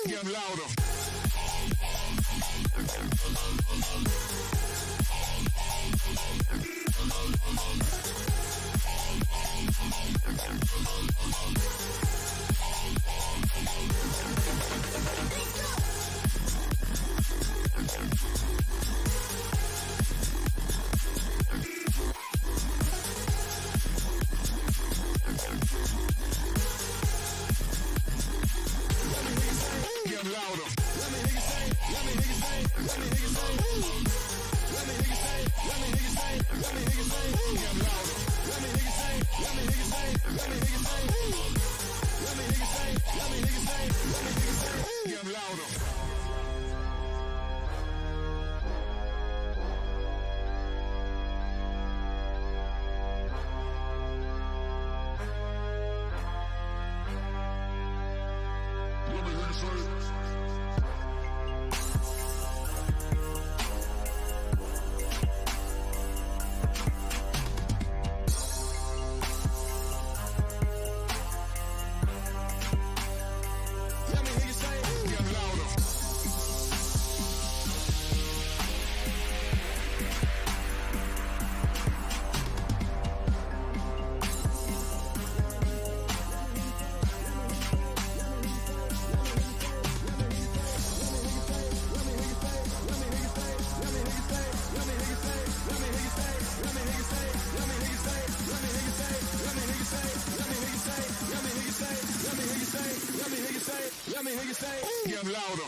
Get louder. Get louder. Let me hear you say, let me hear you say, let me hear you say. Let me hear you say, let me hear you say, let me hear you say. Get louder. Let me hear you say, let me hear you say, let me hear you say. Let me hear you say, let me hear you say, let me hear you say. Get louder. Let me hear you say, get louder.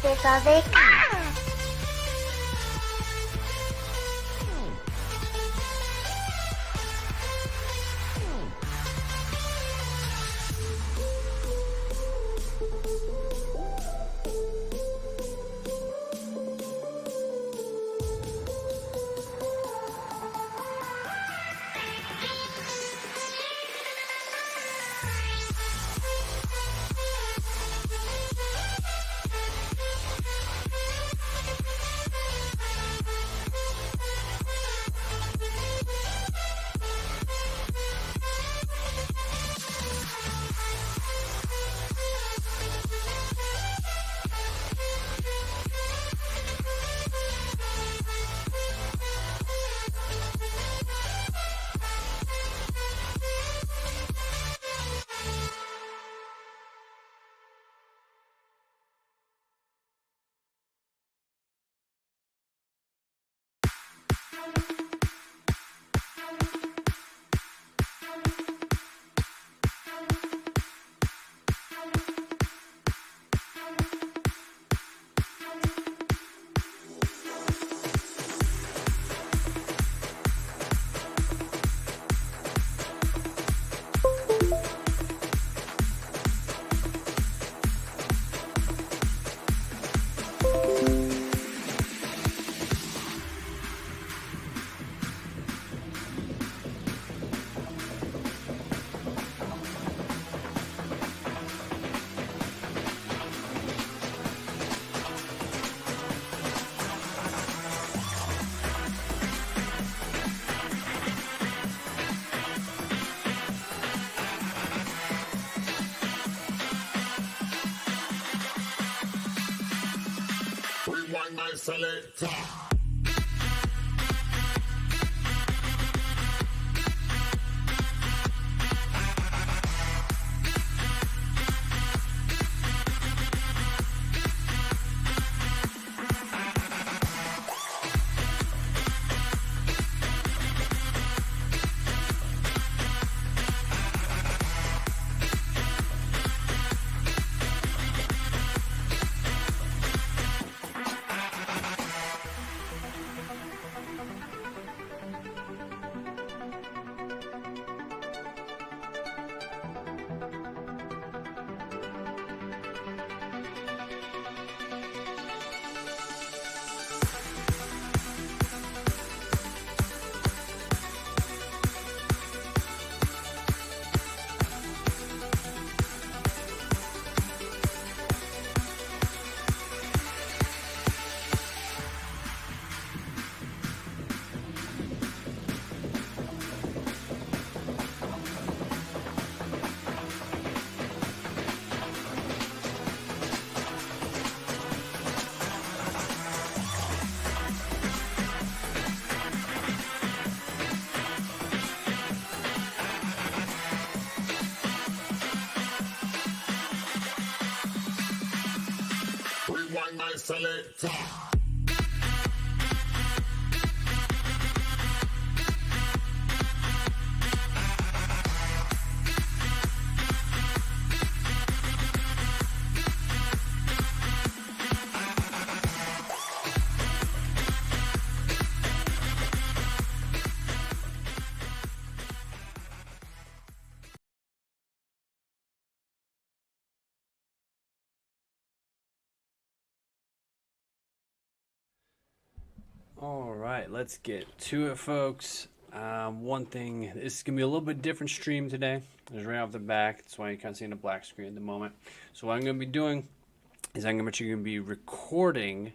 Beso de K. Rewind my selector. Rewind my selector. All right, let's get to it, folks. One thing, this is going to be a little bit different stream today. Just right off the back. That's why you're kind of seeing a black screen at the moment. So what I'm going to be doing is I'm actually going to be recording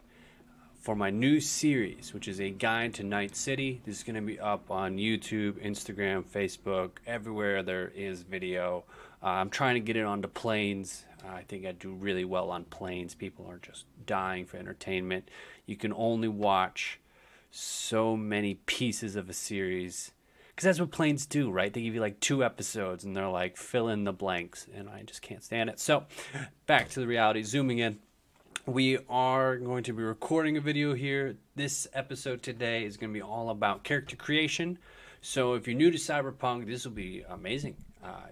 for my new series, which is a guide to Night City. This is going to be up on YouTube, Instagram, Facebook, everywhere there is video. I'm trying to get it onto planes. I think I do really well on planes. People are just dying for entertainment. You can only watch so many pieces of a series because that's what planes do, right? They give you like 2 episodes and they're like fill in the blanks, and I just can't stand it. So back to the reality, zooming in, we are going to be recording a video here. This episode today is going to be all about character creation. So if you're new to Cyberpunk, this will be amazing.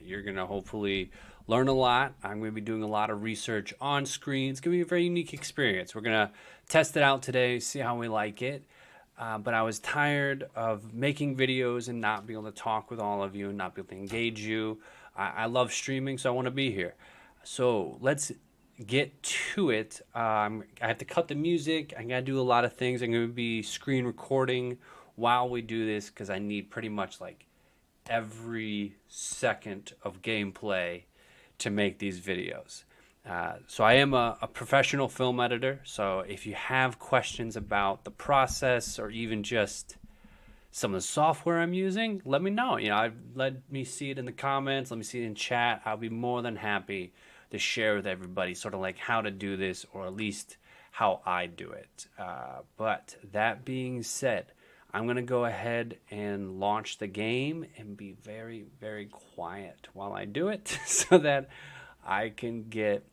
You're going to hopefully learn a lot. I'm going to be doing a lot of research on screen. It's going to be a very unique experience. We're going to test it out today, see how we like it. But I was tired of making videos and not being able to talk with all of you and not be able to engage you. I love streaming, so I want to be here. So let's get to it. I have to cut the music. I got to do a lot of things. I'm going to be screen recording while we do this because I need pretty much like every second of gameplay to make these videos. So I am a professional film editor, so if you have questions about the process or even just some of the software I'm using, let me know. Let me see it in the comments, let me see it in chat. I'll be more than happy to share with everybody sort of like how to do this, or at least how I do it. But that being said, I'm going to go ahead and launch the game and be very, very quiet while I do it so that I can get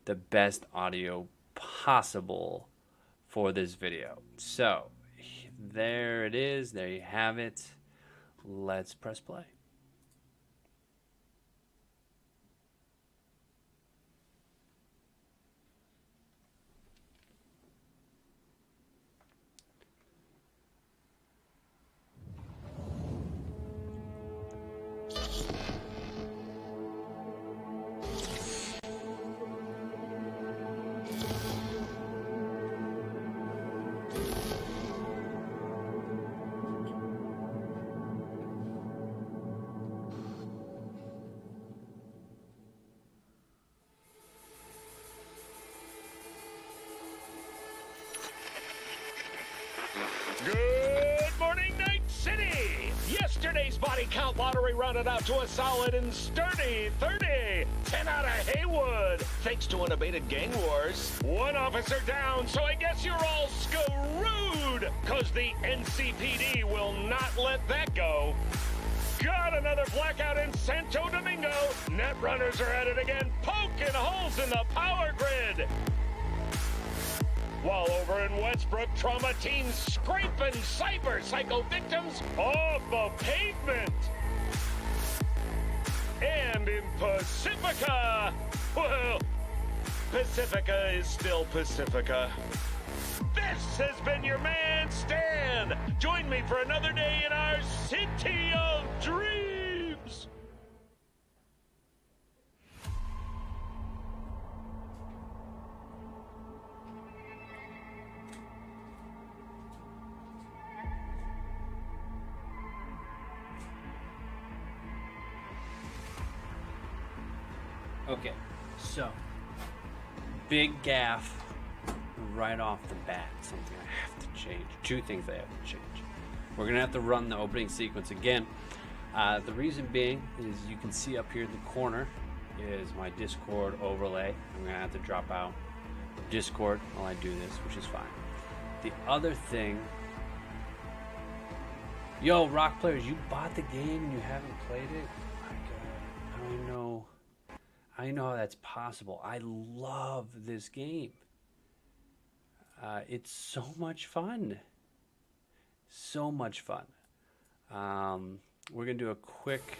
the best audio possible for this video. So there it is. There you have it. Let's press play. Good morning, Night City! Yesterday's body count lottery rounded out to a solid and sturdy 30. 10 out of Haywood, thanks to unabated gang wars. 1 officer down, so I guess you're all cause the NCPD will not let that go. Got another blackout in Santo Domingo. Netrunners are at it again, poking holes in the power grid. While over in Westbrook, trauma teams scraping cyber psycho victims off the pavement. And in Pacifica, well, Pacifica is still Pacifica. This has been your man, Stan. Join me for another day in our City of Dreams. Okay, so big gaffe right off the bat. Something I have to change. Two things I have to change. We're gonna have to run the opening sequence again. The reason being is you can see up here in the corner is my Discord overlay. I'm gonna have to drop out Discord while I do this, which is fine. The other thing, yo, Rock Players, you bought the game and you haven't played it? My God, I don't even know. I know how that's possible. I love this game. It's so much fun. So much fun. We're going to do a quick...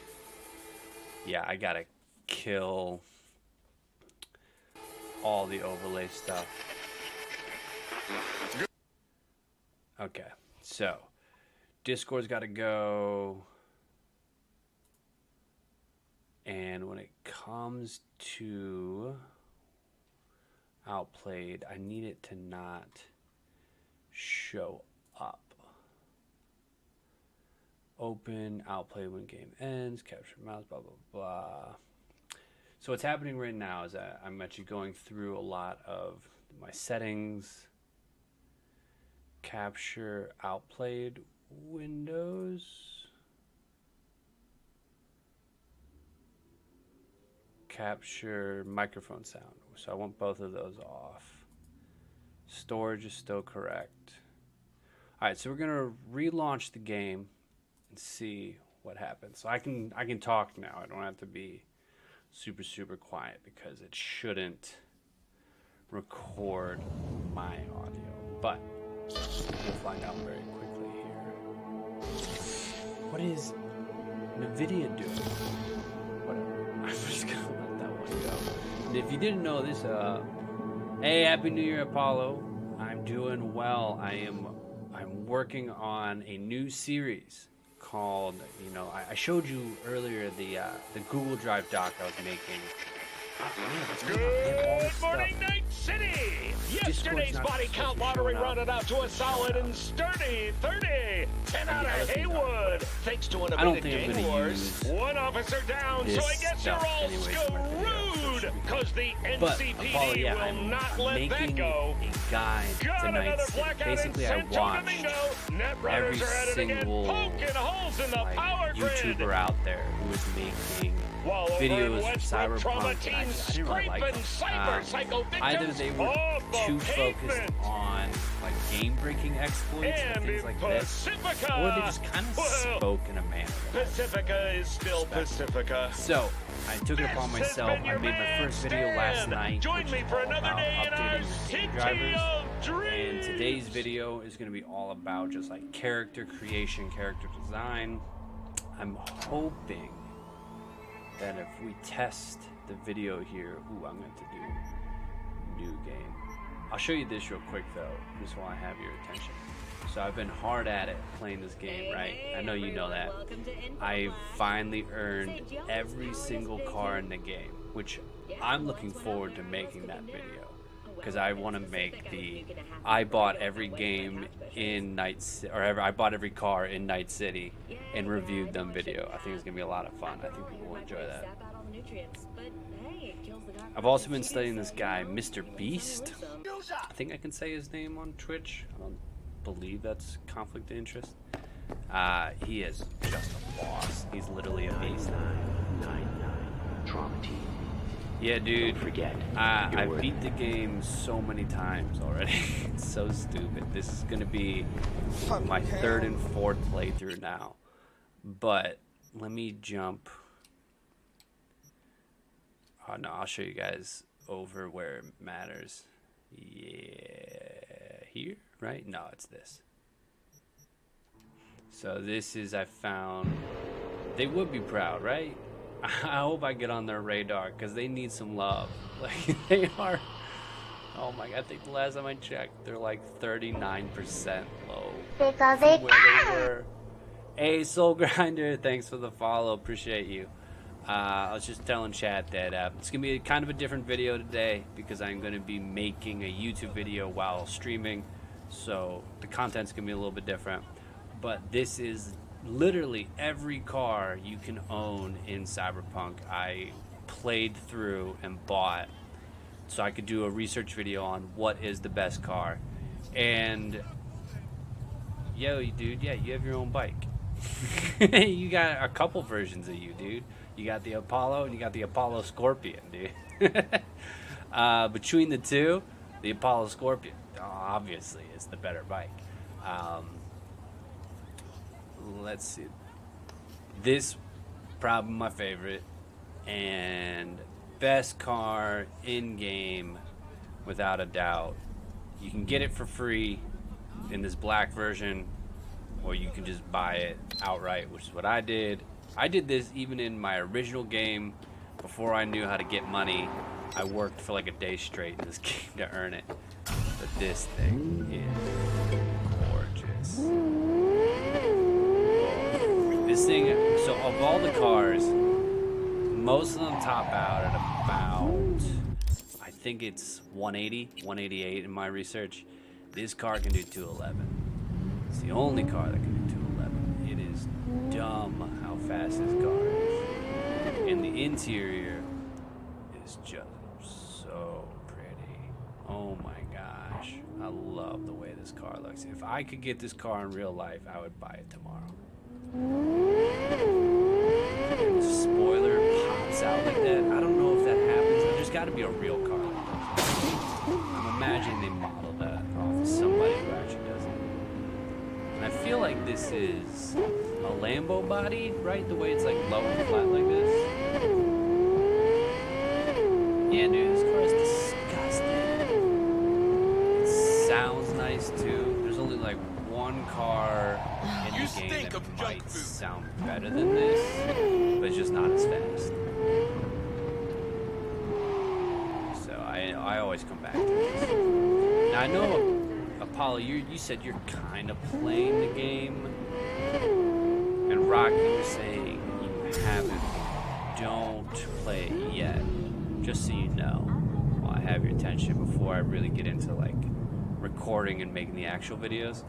Yeah, I got to kill all the overlay stuff. Okay, so Discord's got to go... And when it comes to Outplayed, I need it to not show up. Open, Outplay when game ends, capture mouse, blah, blah, blah. So what's happening right now is that I'm actually going through a lot of my settings, capture Outplayed windows. Capture microphone sound. So I want both of those off. Storage is still correct. Alright, so we're gonna relaunch the game and see what happens. So I can talk now. I don't have to be super quiet because it shouldn't record my audio. But we'll find out very quickly here. What is NVIDIA doing? Whatever. I'm just gonna let that one go. And if you didn't know this, hey, Happy New Year, Apollo. I'm doing well. I'm working on a new series called, you know, I showed you earlier the Google Drive doc I was making. Good morning, Night City! Yesterday's body count lottery rounded out to a solid and sturdy 30. 10 out of Haywood. Thanks to an event Game Wars. One officer down, so I guess you're all screwed. Because the NCPD will not let that go. A guide to Night City. Basically, I watched every single YouTuber out there who was making videos of Cyberpunk, and I didn't really like them. Either they were too focused on like game-breaking exploits and things like this, or they just kind of spoke in a manner. Pacifica is still Pacifica. So I took it upon myself. I made my first video last night, which is all about updating the game drivers. And today's video is going to be all about just like character creation, character design. I'm hoping that if we test the video here, ooh, I'm going to do new game. I'll show you this real quick though, just while I have your attention. So I've been hard at it playing this game, right? I know you know that. I've finally earned every single car in the game, which I'm looking forward to making that video. Because I want to make the I bought every game in Night City, or I bought every car in Night City and reviewed them video. I think it's gonna be a lot of fun. I think people will enjoy that. I've also been studying this guy, Mr. Beast. I think I can say his name on Twitch. I don't believe that's conflict of interest. He is just a boss. He's literally a beast. Trauma team. Yeah, dude. Don't forget. I beat the game so many times already. It's so stupid. This is gonna be my third and fourth playthrough now. But let me jump. Oh no, I'll show you guys over where it matters. Yeah, here, right? No, it's this. So this is, I found, they would be proud, right? I hope I get on their radar because they need some love. Like they are, oh my God, I think the last time I checked, they're like 39% low from where they were. Hey, Soul Grinder, thanks for the follow, appreciate you. I was just telling chat that it's going to be kind of a different video today because I'm going to be making a YouTube video while streaming. So the content's going to be a little bit different. But this is literally every car you can own in Cyberpunk. I played through and bought so I could do a research video on what is the best car. And yo, dude, yeah, you have your own bike. You got a couple versions of you, dude. You got the Apollo and you got the Apollo Scorpion, dude. Between the two, the Apollo Scorpion obviously is the better bike. Let's see. This probably my favorite and best car in game without a doubt. You can get it for free in this black version, or you can just buy it outright, which is what I did. I did this even in my original game before I knew how to get money. I worked for like a day straight in this game to earn it. But this thing is gorgeous. This thing, so of all the cars, most of them top out at about, I think it's 180, 188 in my research. This car can do 211. It's the only car that can do 211. It is dumb how fast this car is. And the interior is just so pretty. Oh my gosh. I love the way this car looks. If I could get this car in real life, I would buy it tomorrow. And the spoiler pops out like that. I don't know if that happens. There's got to be a real car like that. I'm imagining they modeled that off of somebody who actually does it. And I feel like this is a Lambo body, right? The way it's like low and flat like this. Yeah, dude, this car is disgusting. It sounds nice too. There's only like one car in the game that might sound better than this, but it's just not as fast. So I always come back to this. Now I know, Apollo, you said you're kind of playing the game, and Rock, you were saying you haven't. Don't play it yet, just so you know. While I have your attention before I really get into like recording and making the actual videos.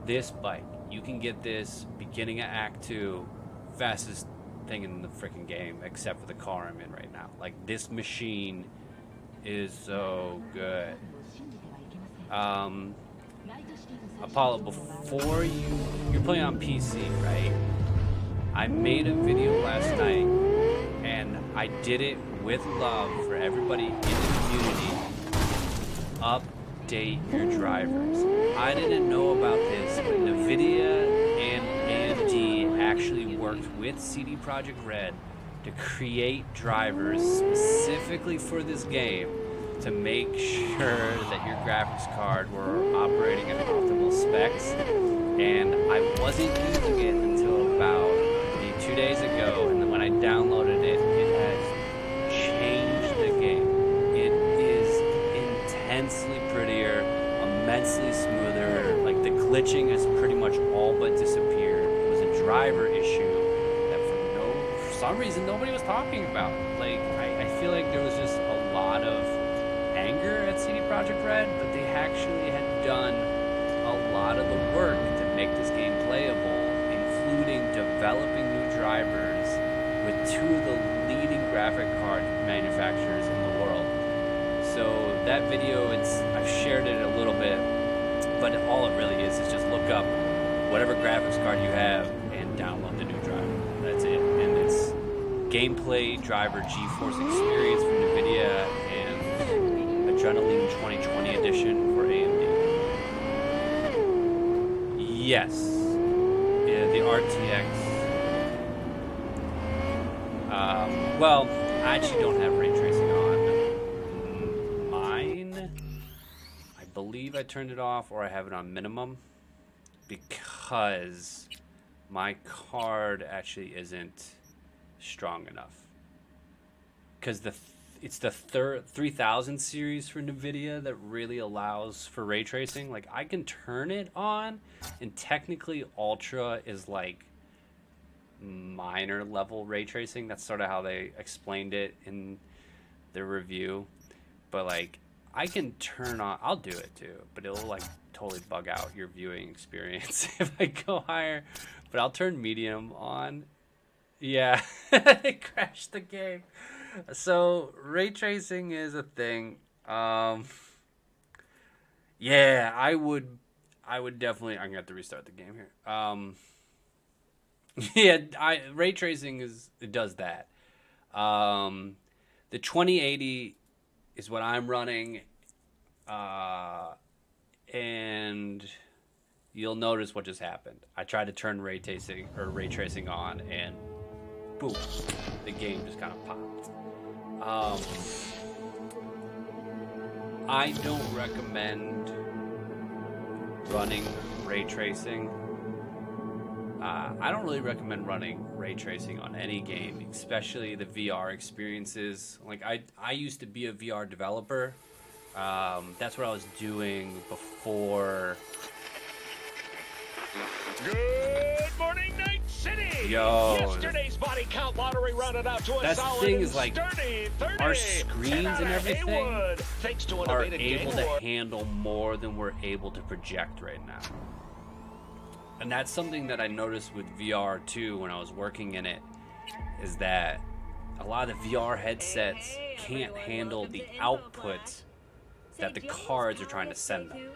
This bike, you can get this beginning of Act 2, fastest thing in the freaking game, except for the car I'm in right now. Like, this machine is so good. Apollo, before you're playing on PC, right? I made a video last night, and I did it with love for everybody in the community. Update your drivers. I didn't know about this, but NVIDIA and AMD actually worked with CD Projekt Red to create drivers specifically for this game to make sure that your graphics card were operating at optimal specs. And I wasn't using it until about 2 days ago, and then when I downloaded it, it has changed the game. It is intensely prettier, immensely smoother. Like, the glitching has pretty much all but disappeared. It was a driver issue that for some reason nobody was talking about. Like, I feel like there was just a lot of anger at CD Projekt Red, but they actually had done a lot of the work to make this game playable, including developing new drivers with two of the leading graphic card manufacturers in the world. So that video, I've shared it a little bit, but all it really is just look up whatever graphics card you have and download the new driver. That's it. And it's gameplay driver GeForce Experience from NVIDIA and Adrenaline 2020 edition for AMD. Yes. Yeah, the RTX. Well, I actually don't have ray tracing on mine. I believe I turned it off, or I have it on minimum, because my card actually isn't strong enough. Because it's the 3000 series for NVIDIA that really allows for ray tracing. Like, I can turn it on, and technically Ultra is like minor level ray tracing. That's sort of how they explained it in the review. But like, I can turn on, I'll do it too, but it'll like totally bug out your viewing experience if I go higher. But I'll turn medium on. Yeah, it crashed the game. So ray tracing is a thing. Yeah, I would definitely, I'm gonna have to restart the game here. Yeah, ray tracing it does that. The 2080 is what I'm running, and you'll notice what just happened. I tried to turn ray tracing on, and boom, the game just kind of popped. I don't recommend running ray tracing. I don't really recommend running ray tracing on any game, especially the VR experiences. Like, I used to be a VR developer. That's what I was doing before. Good morning, Night City. Yo, yesterday's body count lottery rounded out to a that's the solid thing and is, like, sturdy 30. our screens and everything Haywood, thanks to are innovative able game to war. handle more than we're able to project right now. And that's something that I noticed with VR too when I was working in it, is that a lot of the VR headsets can't handle the output that the cards are trying to send them.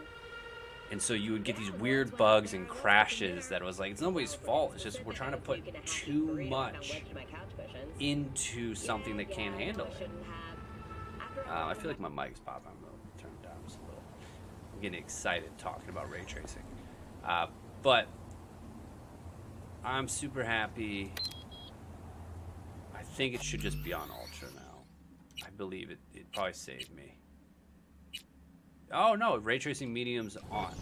And so you would get these weird bugs and crashes that was like, it's nobody's fault. It's just we're trying to put too much into something that can't handle it. I feel like my mic's popping. I'm going to turn it down just a little. I'm getting excited talking about ray tracing. But I'm super happy. I think it should just be on Ultra now. I believe it probably saved me. Oh no, ray tracing medium's on.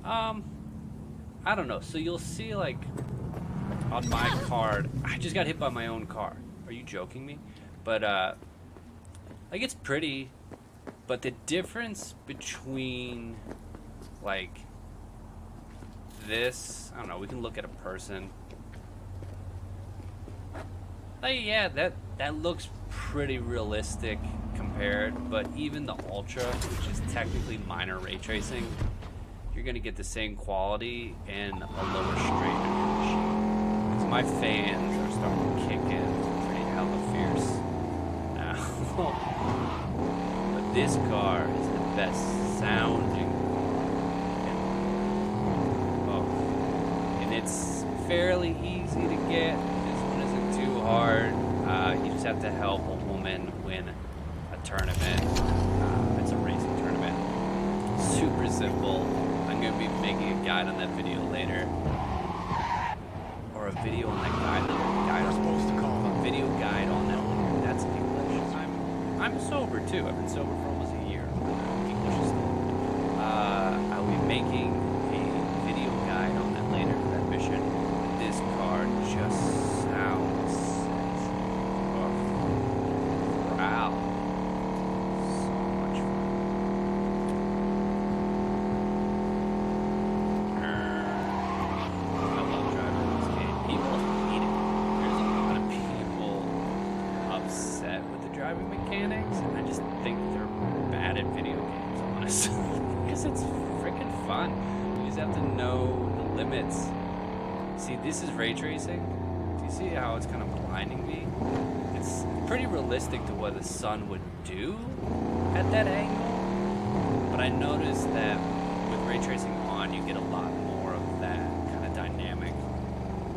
I don't know. So you'll see, like, on my card, I just got hit by my own car. Are you joking me? But like, it's pretty, but the difference between, like, this, I don't know, we can look at a person. Like, yeah, that looks pretty realistic compared, but even the Ultra, which is technically minor ray tracing, you're gonna get the same quality and a lower strain on your machine. Because my fans are starting to kick in pretty hella fierce now. But this car is the best sounding. And it's fairly easy to get. This one isn't too hard. You just have to help a woman win a tournament. It's a racing tournament. Super simple. I'm going to be making a guide on that video later. Or a video on that guide. A video guide on that later. That's English. I'm sober too. I've been sober for almost a year. English is I'll be making a video guide on that later for that mission. This card just sounds wow. So much fun. I love driving this game. People hate it. There's a lot of people upset with the driving mechanics, and I just think they're bad at video games, honestly. Because it's freaking fun. You just have to know the limits. See, this is ray tracing. Do you see how it's kind of blinding me? It's pretty realistic to what the sun would do at that angle. But I noticed that with ray tracing on, you get a lot more of that kind of dynamic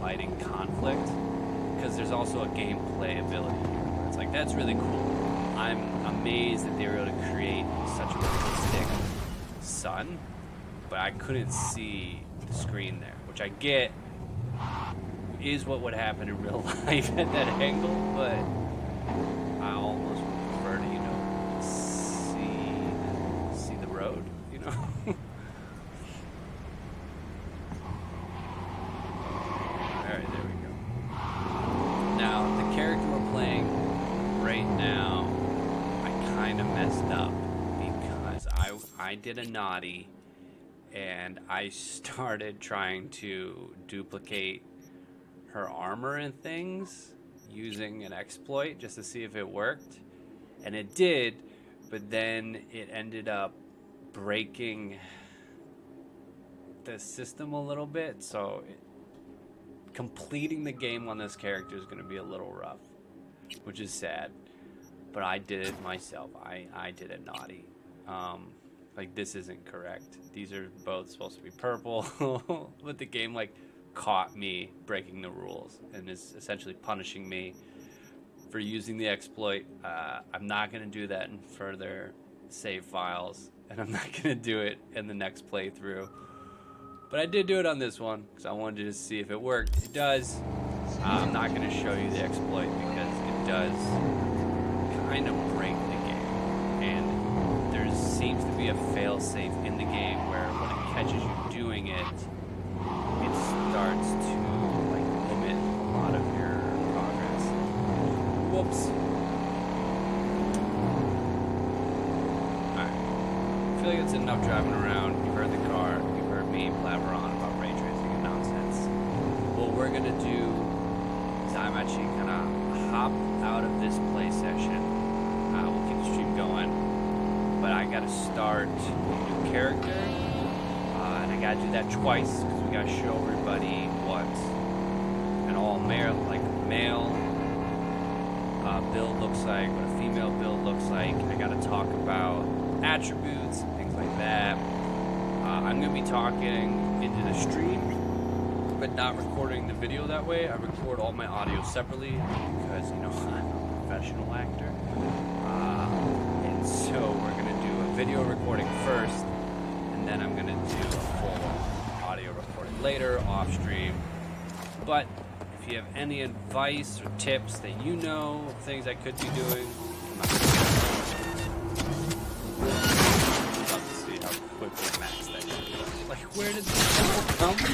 lighting conflict. because there's also a gameplay ability here. It's like, that's really cool. I'm amazed that they were able to create such a realistic sun, but I couldn't see the screen there, which I get is what would happen in real life at that angle, but I almost would prefer to, you know, see the road, you know. Alright, there we go. Now, the character we're playing right now, I kind of messed up because I did a naughty and I started trying to duplicate her armor and things using an exploit just to see if it worked, and it did, but then it ended up breaking the system a little bit, so completing the game on this character is going to be a little rough, which is sad, but I did it myself. I did it naughty. Like, this isn't correct. These are both supposed to be purple, but the game, like, caught me breaking the rules and is essentially punishing me for using the exploit. I'm not going to do that in further save files, and I'm not going to do it in the next playthrough. But I did do it on this one because I wanted to see if it worked. It does. I'm not going to show you the exploit because it does kind of break the game, and there seems to be a fail-safe in the game where when it catches you doing it, it starts to, like, limit a lot of your progress. Whoops. Alright. I feel like it's enough driving around. You've heard the car. You've heard me blabber on about ray tracing and nonsense. What we're going to do is I'm actually going to hop out of this play session. We'll keep the stream going. But I got to start a new character. And I gotta do that twice because we gotta show everybody what an all-male, like male build looks like, what a female build looks like. I gotta talk about attributes and things like that. I'm gonna be talking into the stream, but not recording the video that way. I record all my audio separately because, you know, I'm a professional actor. And so we're gonna do a video recording first, and then I'm gonna do a full audio recording later off stream. But if you have any advice or tips that you know, things I could be doing, love to see how quickly max that is. Like, where did this people come from?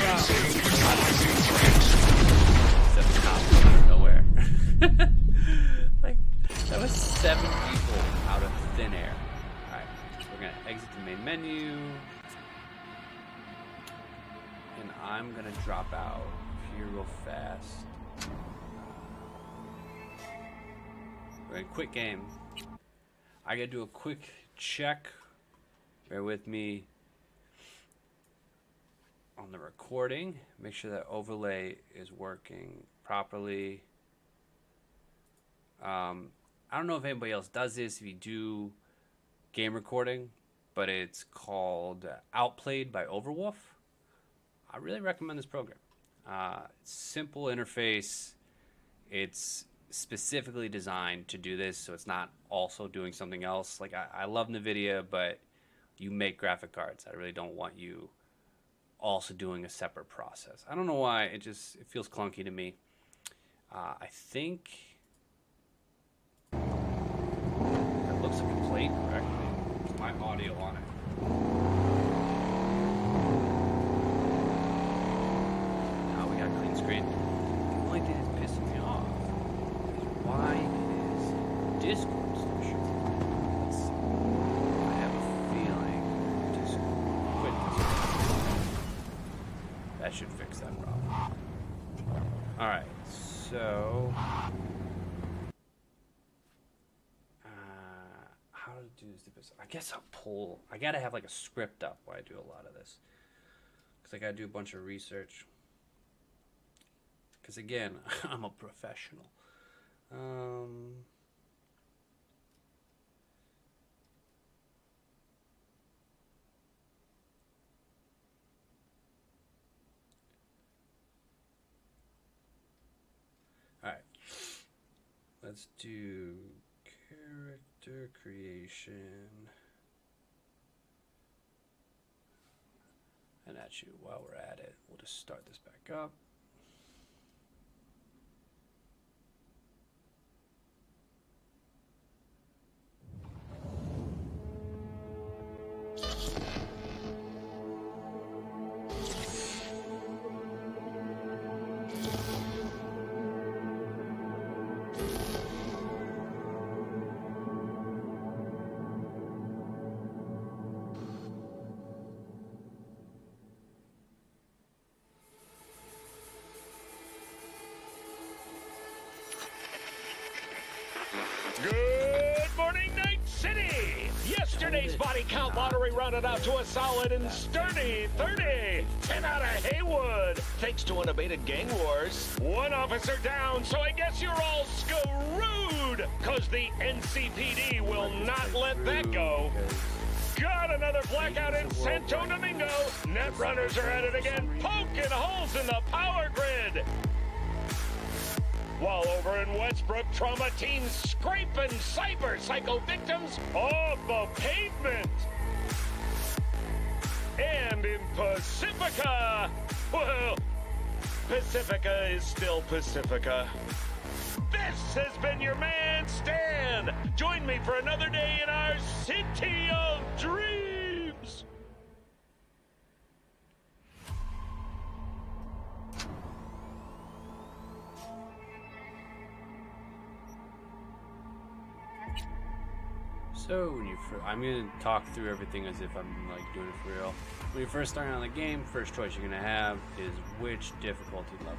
Except the cops out of nowhere. Like, that was 7 people out of thin air. Alright, so we're gonna exit the main menu. And I'm gonna drop out here real fast. We're in quick game. I gotta do a quick check. Bear with me on the recording. Make sure that overlay is working properly. I don't know if anybody else does this, if you do game recording, but it's called Outplayed by Overwolf. I really recommend this program. Simple interface. It's specifically designed to do this, so it's not also doing something else. Like, I love NVIDIA, but you make graphic cards. I really don't want you also doing a separate process. I don't know why. It feels clunky to me. I think it looks like it played correctly. It's my audio on it. Screen. The only thing that's pissing me off is why is Discord so short. Let's see. I have a feeling Discord. Quit Discord. That should fix that problem. Alright, so how to do this? I guess I'll pull. I gotta have like a script up while I do a lot of this. Because I gotta do a bunch of research. Because again, I'm a professional. Alright, let's do character creation. And actually, while we're at it, we'll just start this back up. Good morning, Night City! Yesterday's body count lottery rounded out to a solid and sturdy 30. 10 out of Haywood, thanks to unabated gang wars. One officer down, so I guess you're all screwed, cause the NCPD will not let that go. Got another blackout in Santo Domingo. Netrunners are at it again, poking holes in the power grid. While over in Westbrook, trauma teams scraping cyber psycho victims off the pavement. And in Pacifica, well, Pacifica is still Pacifica. This has been your man, Stan. Join me for another day in our city of dreams. So when you I'm gonna talk through everything as if I'm like doing it for real. When you're first starting on the game, first choice you're gonna have is which difficulty level.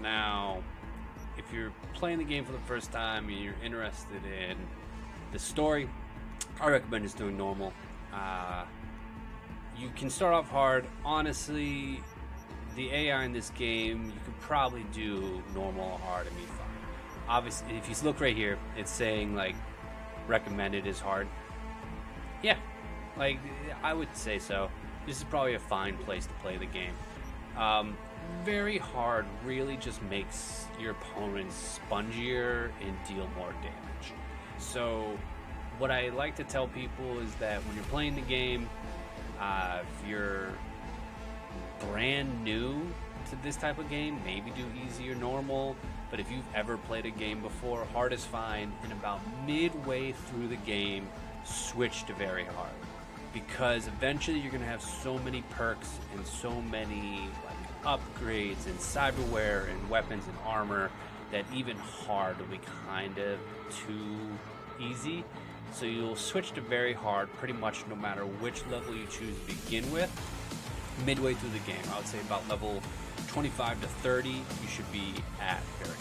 Now, if you're playing the game for the first time and you're interested in the story, I recommend just doing normal. You can start off hard. Honestly, the AI in this game, you could probably do normal or hard and be fine. Obviously, if you look right here, it's saying like recommended is hard. Yeah, like I would say so. This is probably a fine place to play the game. Very hard really just makes your opponents spongier and deal more damage. So what I like to tell people is that when you're playing the game, if you're brand new to this type of game, maybe do easy or normal. But if you've ever played a game before, hard is fine. And about midway through the game, switch to very hard. Because eventually you're going to have so many perks and so many like upgrades and cyberware and weapons and armor that even hard will be kind of too easy. So you'll switch to very hard pretty much no matter which level you choose to begin with. Midway through the game, I would say about level 25 to 30, you should be at very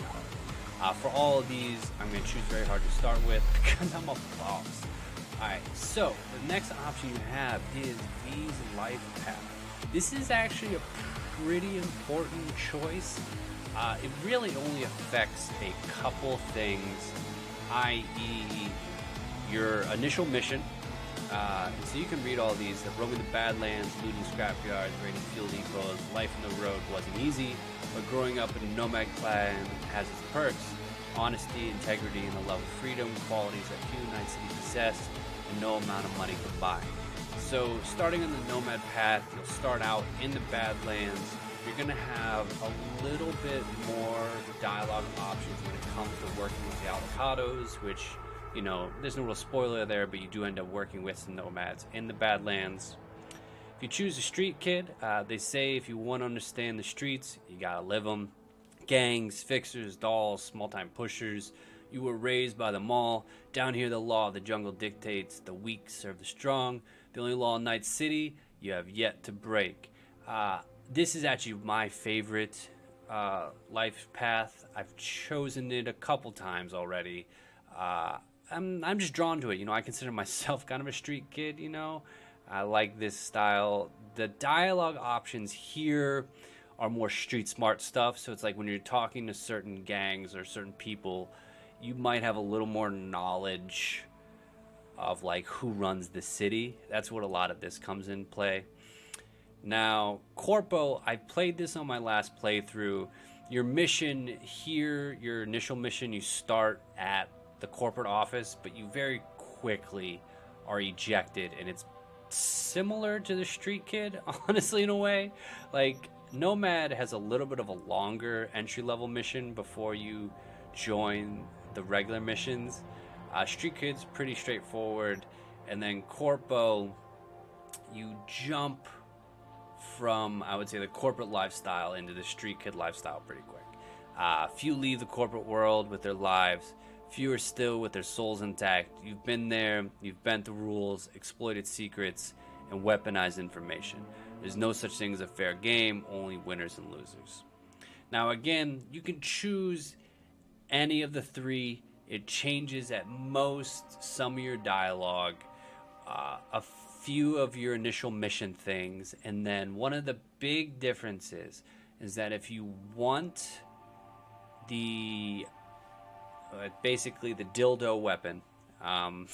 hard. For all of these, I'm going to choose very hard to start with because I'm a boss. Alright, so the next option you have is V's Life Path. This is actually a pretty important choice. It really only affects a couple things, i.e. your initial mission. And so you can read all these: roaming the Badlands, looting scrapyards, raiding fuel depots. Life on the road wasn't easy, but growing up in a nomad clan has its perks: honesty, integrity, and the love of freedom, qualities that few Night City possess and no amount of money can buy. So starting on the nomad path, you'll start out in the Badlands. You're going to have a little bit more dialogue options when it comes to working with the avocados, which, you know, there's no real spoiler there, but you do end up working with some nomads in the Badlands. If you choose a street kid, they say if you want to understand the streets, you gotta live them. Gangs, fixers, dolls, small-time pushers. You were raised by them all. Down here, the law of the jungle dictates the weak serve the strong. The only law in Night City you have yet to break. This is actually my favorite life path. I've chosen it a couple times already. I'm just drawn to it. You know, I consider myself kind of a street kid, you know. I like this style. The dialogue options here are more street smart stuff. So it's like when you're talking to certain gangs or certain people, you might have a little more knowledge of like who runs the city. That's what a lot of this comes in play. Now, Corpo, I played this on my last playthrough. Your mission here, your initial mission, you start at the corporate office, but you very quickly are ejected, and it's similar to the Street Kid, honestly, in a way. Like, Nomad has a little bit of a longer entry-level mission before you join the regular missions. Street Kid's pretty straightforward, and then Corpo, you jump from, I would say, the corporate lifestyle into the Street Kid lifestyle pretty quick. Few leave the corporate world with their lives. Few are still with their souls intact. You've been there, you've bent the rules, exploited secrets, and weaponized information. There's no such thing as a fair game, only winners and losers. Now again, you can choose any of the three. It changes at most some of your dialogue, a few of your initial mission things, and then one of the big differences is that if you want the basically the dildo weapon, I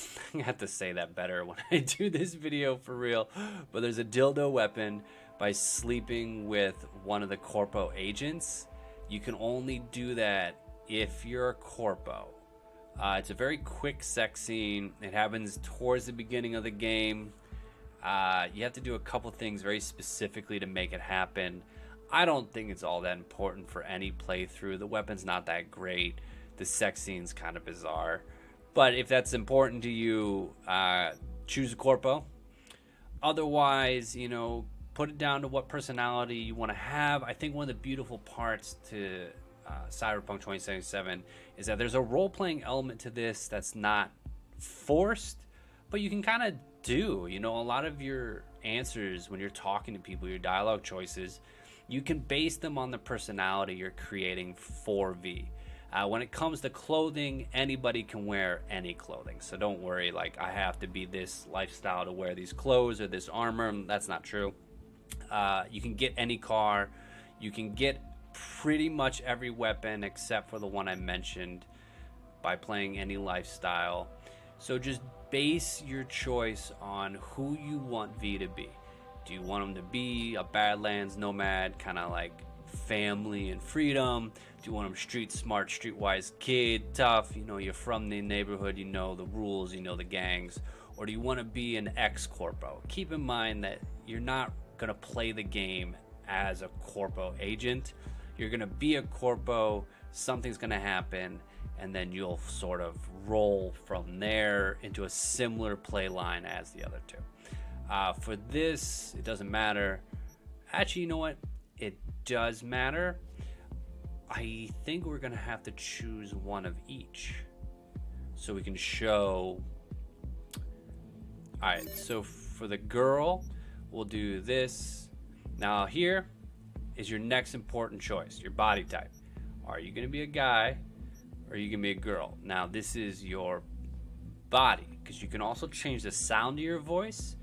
have to say that better when I do this video for real, but there's a dildo weapon by sleeping with one of the Corpo agents. You can only do that if you're a Corpo. It's a very quick sex scene. It happens towards the beginning of the game. You have to do a couple things very specifically to make it happen. I don't think it's all that important for any playthrough. The weapon's not that great. The sex scene's kind of bizarre. But if that's important to you, choose a Corpo. Otherwise, you know, put it down to what personality you want to have. I think one of the beautiful parts to Cyberpunk 2077 is that there's a role-playing element to this that's not forced, but you can kind of do. You know, a lot of your answers when you're talking to people, your dialogue choices, you can base them on the personality you're creating for V. When it comes to clothing, anybody can wear any clothing. So don't worry, like, I have to be this lifestyle to wear these clothes or this armor. That's not true. You can get any car. You can get pretty much every weapon except for the one I mentioned by playing any lifestyle. So just base your choice on who you want V to be. Do you want him to be a Badlands nomad, kind of like family and freedom? Do you want him street smart, streetwise kid, tough, you know, you're from the neighborhood, you know the rules, you know the gangs? Or do you want to be an ex-Corpo? Keep in mind that you're not going to play the game as a Corpo agent. You're going to be a Corpo, something's going to happen, and then you'll sort of roll from there into a similar play line as the other two. For this, it doesn't matter. Actually, you know what? It does matter. I think we're going to have to choose one of each so we can show. Alright, so for the girl, we'll do this. Now here is your next important choice, your body type. Are you going to be a guy or are you going to be a girl? Now this is your body, because you can also change the sound of your voice.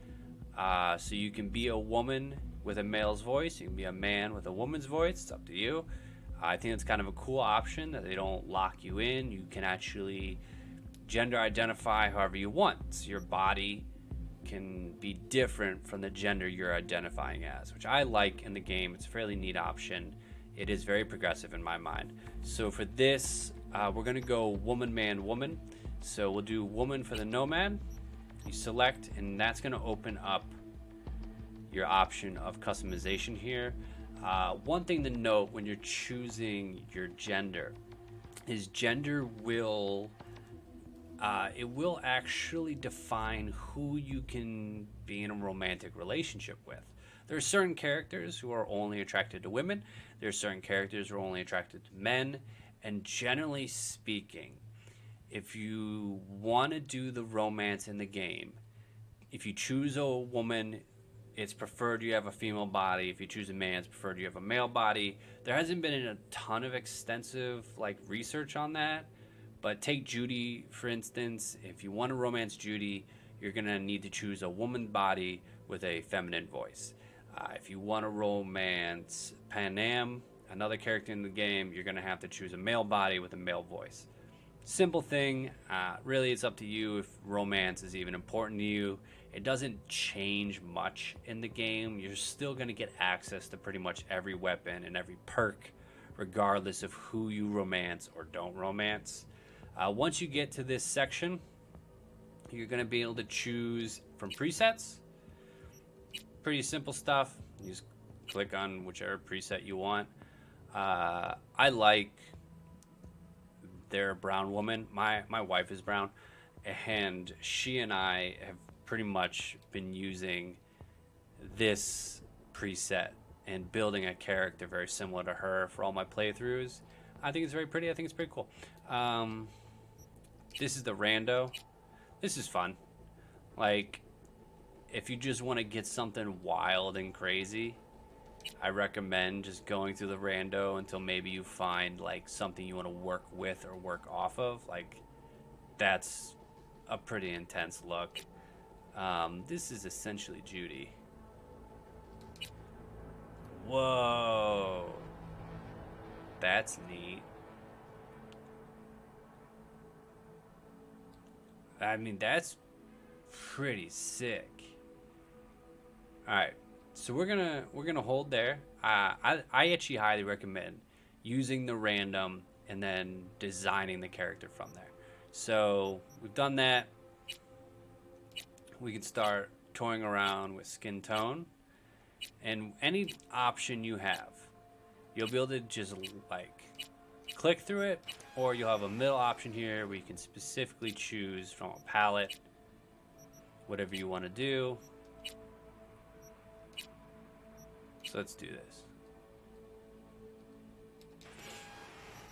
So you can be a woman with a male's voice, you can be a man with a woman's voice. It's up to you. I think it's kind of a cool option that they don't lock you in. You can actually gender identify however you want. So your body can be different from the gender you're identifying as, which I like in the game. It's a fairly neat option. It is very progressive in my mind. So for this, we're going to go woman, man, woman. So we'll do woman for the nomad. You select, and that's going to open up your option of customization here. One thing to note when you're choosing your gender is gender will it will actually define who you can be in a romantic relationship with. There are certain characters who are only attracted to women. There are certain characters who are only attracted to men. And generally speaking, if you want to do the romance in the game, if you choose a woman, it's preferred you have a female body. If you choose a man, it's preferred you have a male body. There hasn't been a ton of extensive research on that, but take Judy for instance. If you want to romance Judy, you're gonna need to choose a woman body with a feminine voice. If you want to romance Panam, another character in the game, you're gonna have to choose a male body with a male voice. Simple thing. Really, it's up to you if romance is even important to you. It doesn't change much in the game. You're still going to get access to pretty much every weapon and every perk regardless of who you romance or don't romance. Once you get to this section, you're going to be able to choose from presets. Pretty simple stuff. You just click on whichever preset you want. I like their brown woman. My wife is brown, and she and I have pretty much been using this preset and building a character very similar to her for all my playthroughs. I think it's very pretty. I think it's pretty cool. This is the rando. This is fun. Like, if you just want to get something wild and crazy, I recommend just going through the rando until maybe you find like something you want to work with or work off of. Like, that's a pretty intense look. This is essentially Judy. Whoa, that's neat. I mean, that's pretty sick. All right, so we're gonna hold there. I actually highly recommend using the random and then designing the character from there. So we've done that. We can start toying around with skin tone, and any option you have, you'll be able to just like click through it, or you'll have a middle option here where you can specifically choose from a palette, whatever you want to do. So let's do this.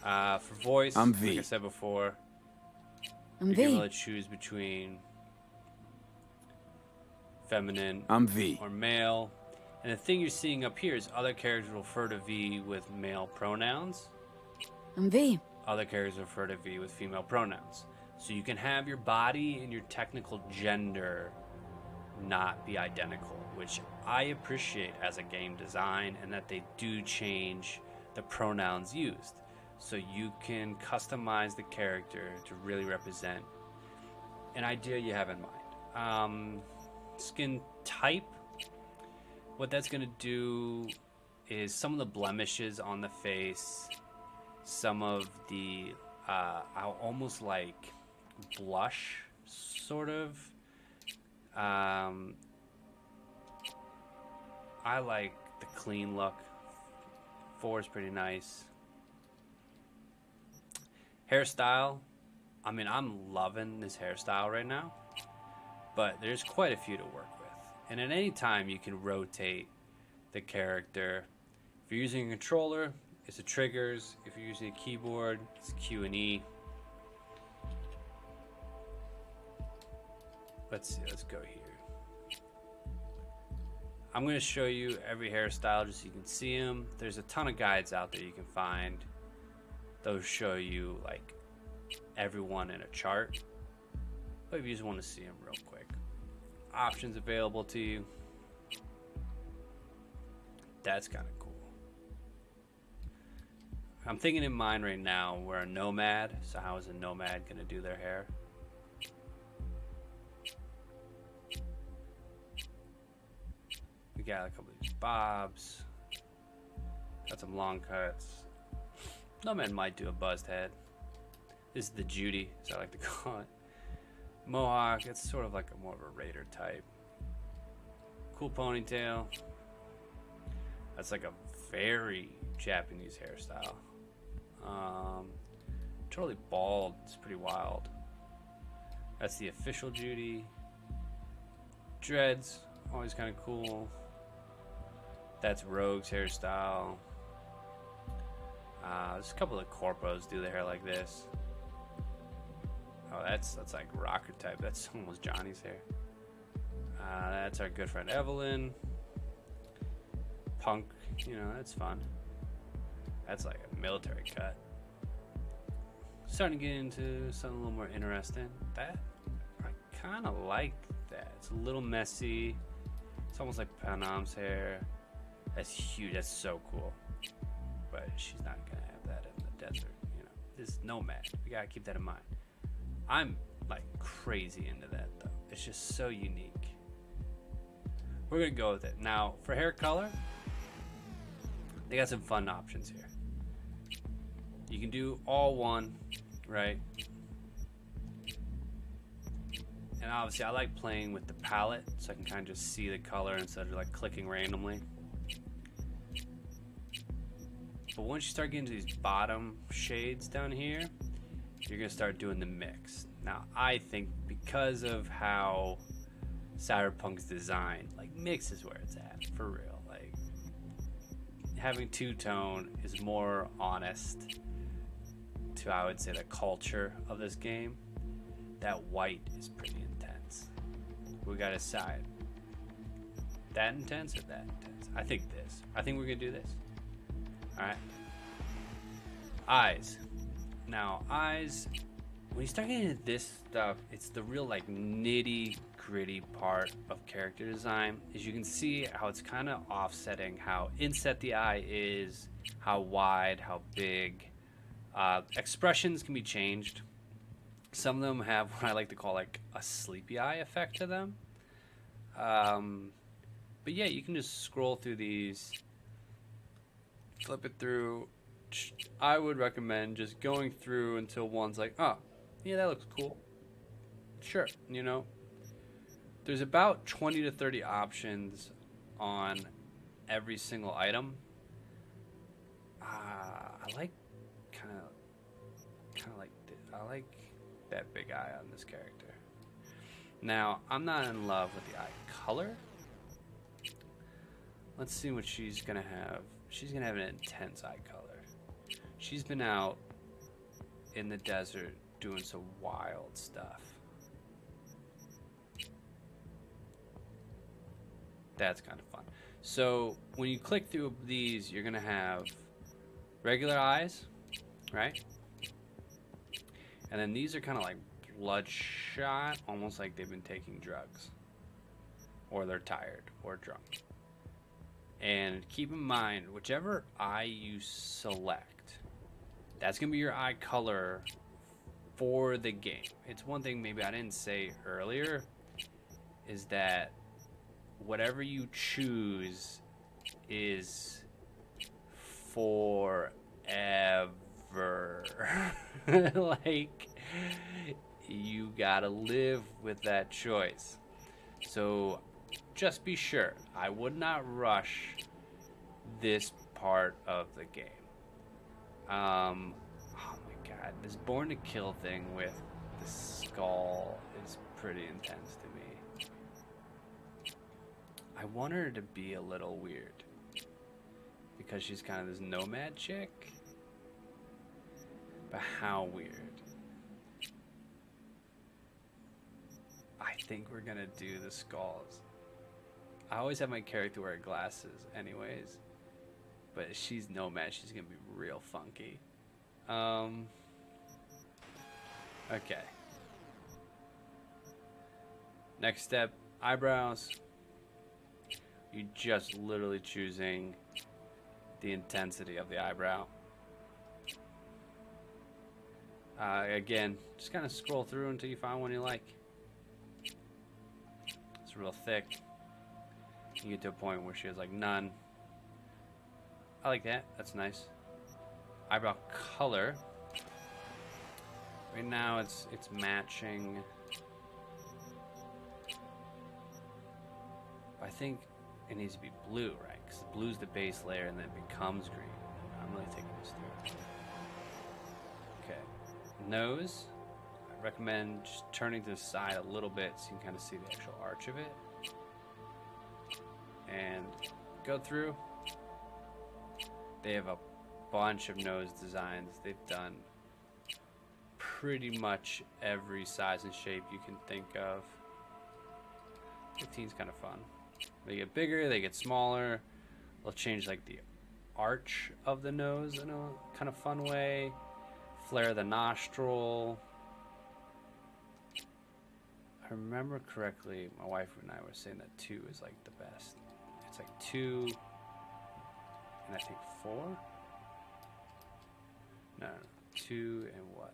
For voice, I'm V. like I said before, I'm you're V. able to choose between feminine I'm V. or male. And the thing you're seeing up here is other characters refer to V with male pronouns. I'm V. Other characters refer to V with female pronouns. So you can have your body and your technical gender not be identical, which I appreciate as a game design, and that they do change the pronouns used. So you can customize the character to really represent an idea you have in mind. Skin type, what that's going to do is some of the blemishes on the face, some of the almost like blush sort of. I like the clean look. 4 is pretty nice. Hairstyle, I mean, I'm loving this hairstyle right now, but there's quite a few to work with. And at any time you can rotate the character. If you're using a controller, it's the triggers. If you're using a keyboard, it's Q and E. Let's see, let's go here. I'm going to show you every hairstyle just so you can see them. There's a ton of guides out there you can find. Those show you like everyone in a chart. But if you just want to see them real quick. Options available to you. That's kind of cool. I'm thinking in mind right now, we're a nomad. So how is a nomad going to do their hair? We got a couple of these bobs. Got some long cuts. Nomad might do a buzzed head. This is the Judy, as I like to call it. Mohawk, it's sort of like a more of a raider type. Cool ponytail. That's like a very Japanese hairstyle. Totally bald, it's pretty wild. That's the official Judy. Dreads, always kind of cool. That's Rogue's hairstyle. There's a couple of corpos do their hair like this. Oh, that's like rocker type. That's almost Johnny's hair. That's our good friend Evelyn. Punk, you know, that's fun. That's like a military cut. Starting to get into something a little more interesting. That, I kind of like that. It's a little messy. It's almost like Panam's hair. That's huge. That's so cool. But she's not gonna have that in the desert, you know. This is nomad. We gotta keep that in mind. I'm like crazy into that though. It's just so unique. We're gonna go with it. Now for hair color, they got some fun options here. You can do all one, right? And obviously I like playing with the palette so I can kind of just see the color instead of like clicking randomly. But once you start getting to these bottom shades down here, you're gonna start doing the mix. Now I think because of how Cyberpunk's designed, like mix is where it's at, for real. Like having two-tone is more honest to, I would say, the culture of this game. That white is pretty intense. We gotta decide, that intense or that intense? I think this. I think we're gonna do this. Alright. Eyes. Now, eyes, when you start getting into this stuff, it's the real like nitty gritty part of character design. Is you can see how it's kind of offsetting how inset the eye is, how wide, how big. Expressions can be changed. Some of them have what I like to call like a sleepy eye effect to them. But yeah, you can just scroll through these, flip it through. I would recommend just going through until one's like, oh, yeah, that looks cool. Sure, you know. There's about 20 to 30 options on every single item. I like kind of like this. I like that big eye on this character. Now, I'm not in love with the eye color. Let's see what she's gonna have. She's gonna have an intense eye color. She's been out in the desert doing some wild stuff. That's kind of fun. So when you click through these, you're gonna have regular eyes, right? And then these are kind of like bloodshot, almost like they've been taking drugs, or they're tired or drunk. And keep in mind, whichever eye you select, that's gonna be your eye color for the game. It's one thing maybe I didn't say earlier, is that whatever you choose is forever. Like, you gotta live with that choice. So just be sure, I would not rush this part of the game. Oh my god, this Born to Kill thing with the skull is pretty intense to me. I want her to be a little weird because she's kind of this nomad chick. But how weird? I think we're gonna do the skulls. I always have my character wear glasses anyways, but she's nomad, she's gonna be real funky. Okay. Next step, eyebrows. You're just literally choosing the intensity of the eyebrow. Again, just kind of scroll through until you find one you like. It's real thick. You get to a point where she has like none. I like that. That's nice. Eyebrow color. Right now it's matching. I think it needs to be blue, right? Because blue's the base layer and then it becomes green. I'm really taking this through. Okay. Nose. I recommend just turning to the side a little bit so you can kind of see the actual arch of it. And go through. They have a bunch of nose designs. They've done pretty much every size and shape you can think of. 15's kind of fun. They get bigger, they get smaller. They'll change like the arch of the nose in a kind of fun way. Flare the nostril. I remember correctly, my wife and I were saying that 2 is like the best. It's like 2 and I think 4? No, 2 and what?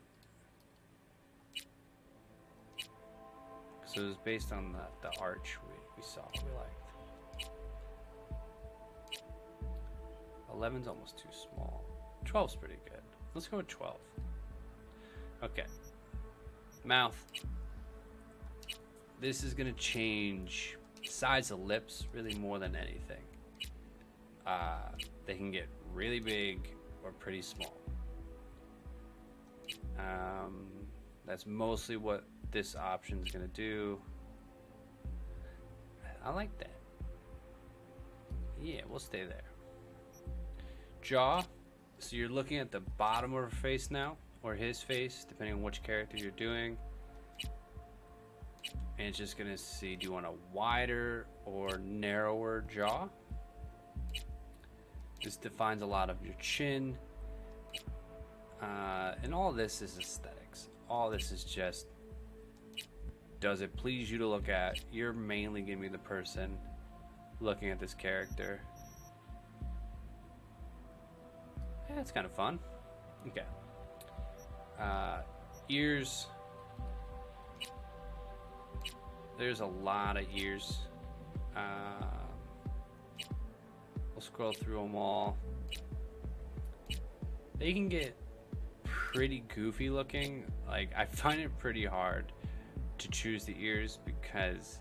So it was based on the arch we saw, we liked. 11's almost too small. 12's pretty good. Let's go with 12. Okay. Mouth. This is going to change size of lips really more than anything. They can get really big or pretty small. That's mostly what this option is going to do. I like that. Yeah, we'll stay there. Jaw. So you're looking at the bottom of her face now, or his face, depending on which character you're doing. And it's just going to see, do you want a wider or narrower jaw? This defines a lot of your chin. And all this is aesthetics. All this is just, does it please you to look at? You're mainly going to be the person looking at this character. Yeah, that's kind of fun. Okay. Ears. There's a lot of ears. We'll scroll through them all. They can get pretty goofy looking. Like, I find it pretty hard to choose the ears because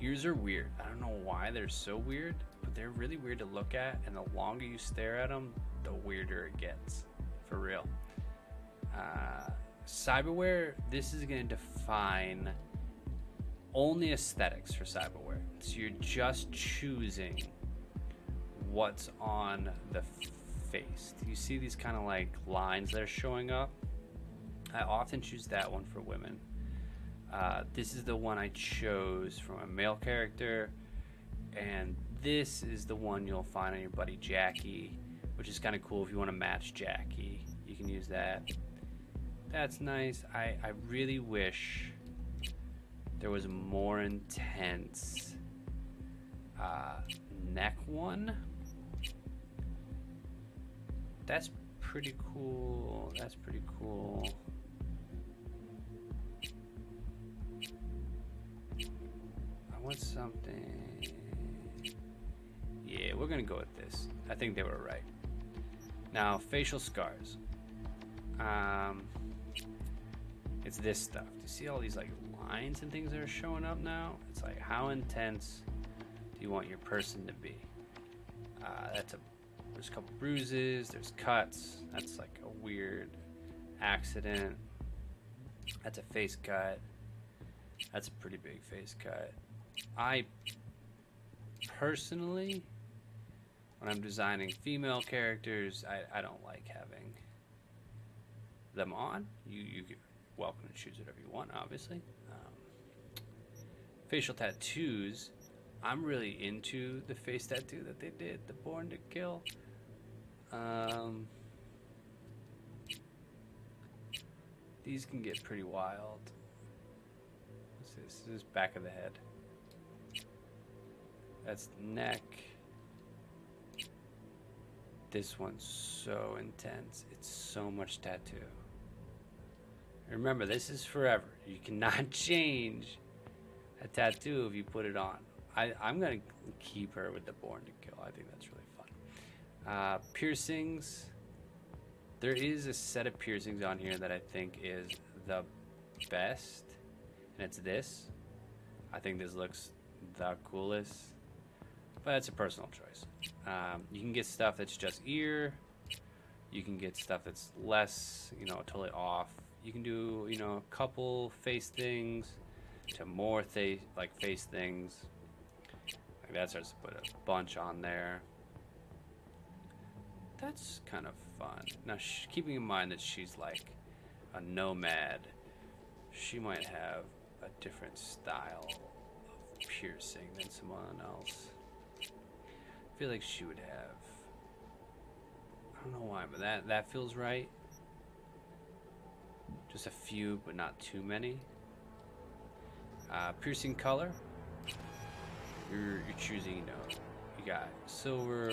ears are weird. I don't know why they're so weird, but they're really weird to look at, and the longer you stare at them, the weirder it gets. For real. Cyberware, this is going to define only aesthetics for cyberware. So you're just choosing what's on the face. Do you see these kind of like lines that are showing up? I often choose that one for women. This is the one I chose from a male character, and this is the one you'll find on your buddy Jackie, which is kind of cool if you want to match Jackie. You can use that. That's nice. I really wish there was a more intense neck one. That's pretty cool. That's pretty cool. I want something. Yeah, we're gonna go with this. I think they were right. Now, facial scars. It's this stuff. Do you see all these like lines and things that are showing up now? It's like, how intense do you want your person to be? There's a couple bruises, there's cuts. That's like a weird accident. That's a face cut. That's a pretty big face cut. I personally, when I'm designing female characters, I don't like having them on. You're welcome to choose whatever you want, obviously. Facial tattoos, I'm really into the face tattoo that they did, the Born to Kill. These can get pretty wild. What's this? This is back of the head. That's the neck. This one's so intense. It's so much tattoo. Remember, this is forever. You cannot change a tattoo if you put it on. I'm going to keep her with the Born to Kill. I think that's really fun. Piercings. There is a set of piercings on here that I think is the best. And it's this. I think this looks the coolest. But it's a personal choice. You can get stuff that's just ear. You can get stuff that's less, totally off. You can do, a couple face things to more face things. Like that starts to put a bunch on there. That's kind of fun. Now, keeping in mind that she's like a nomad, she might have a different style of piercing than someone else. I feel like she would have, I don't know why, but that feels right. Just a few, but not too many. Piercing color. You're choosing, you got silver,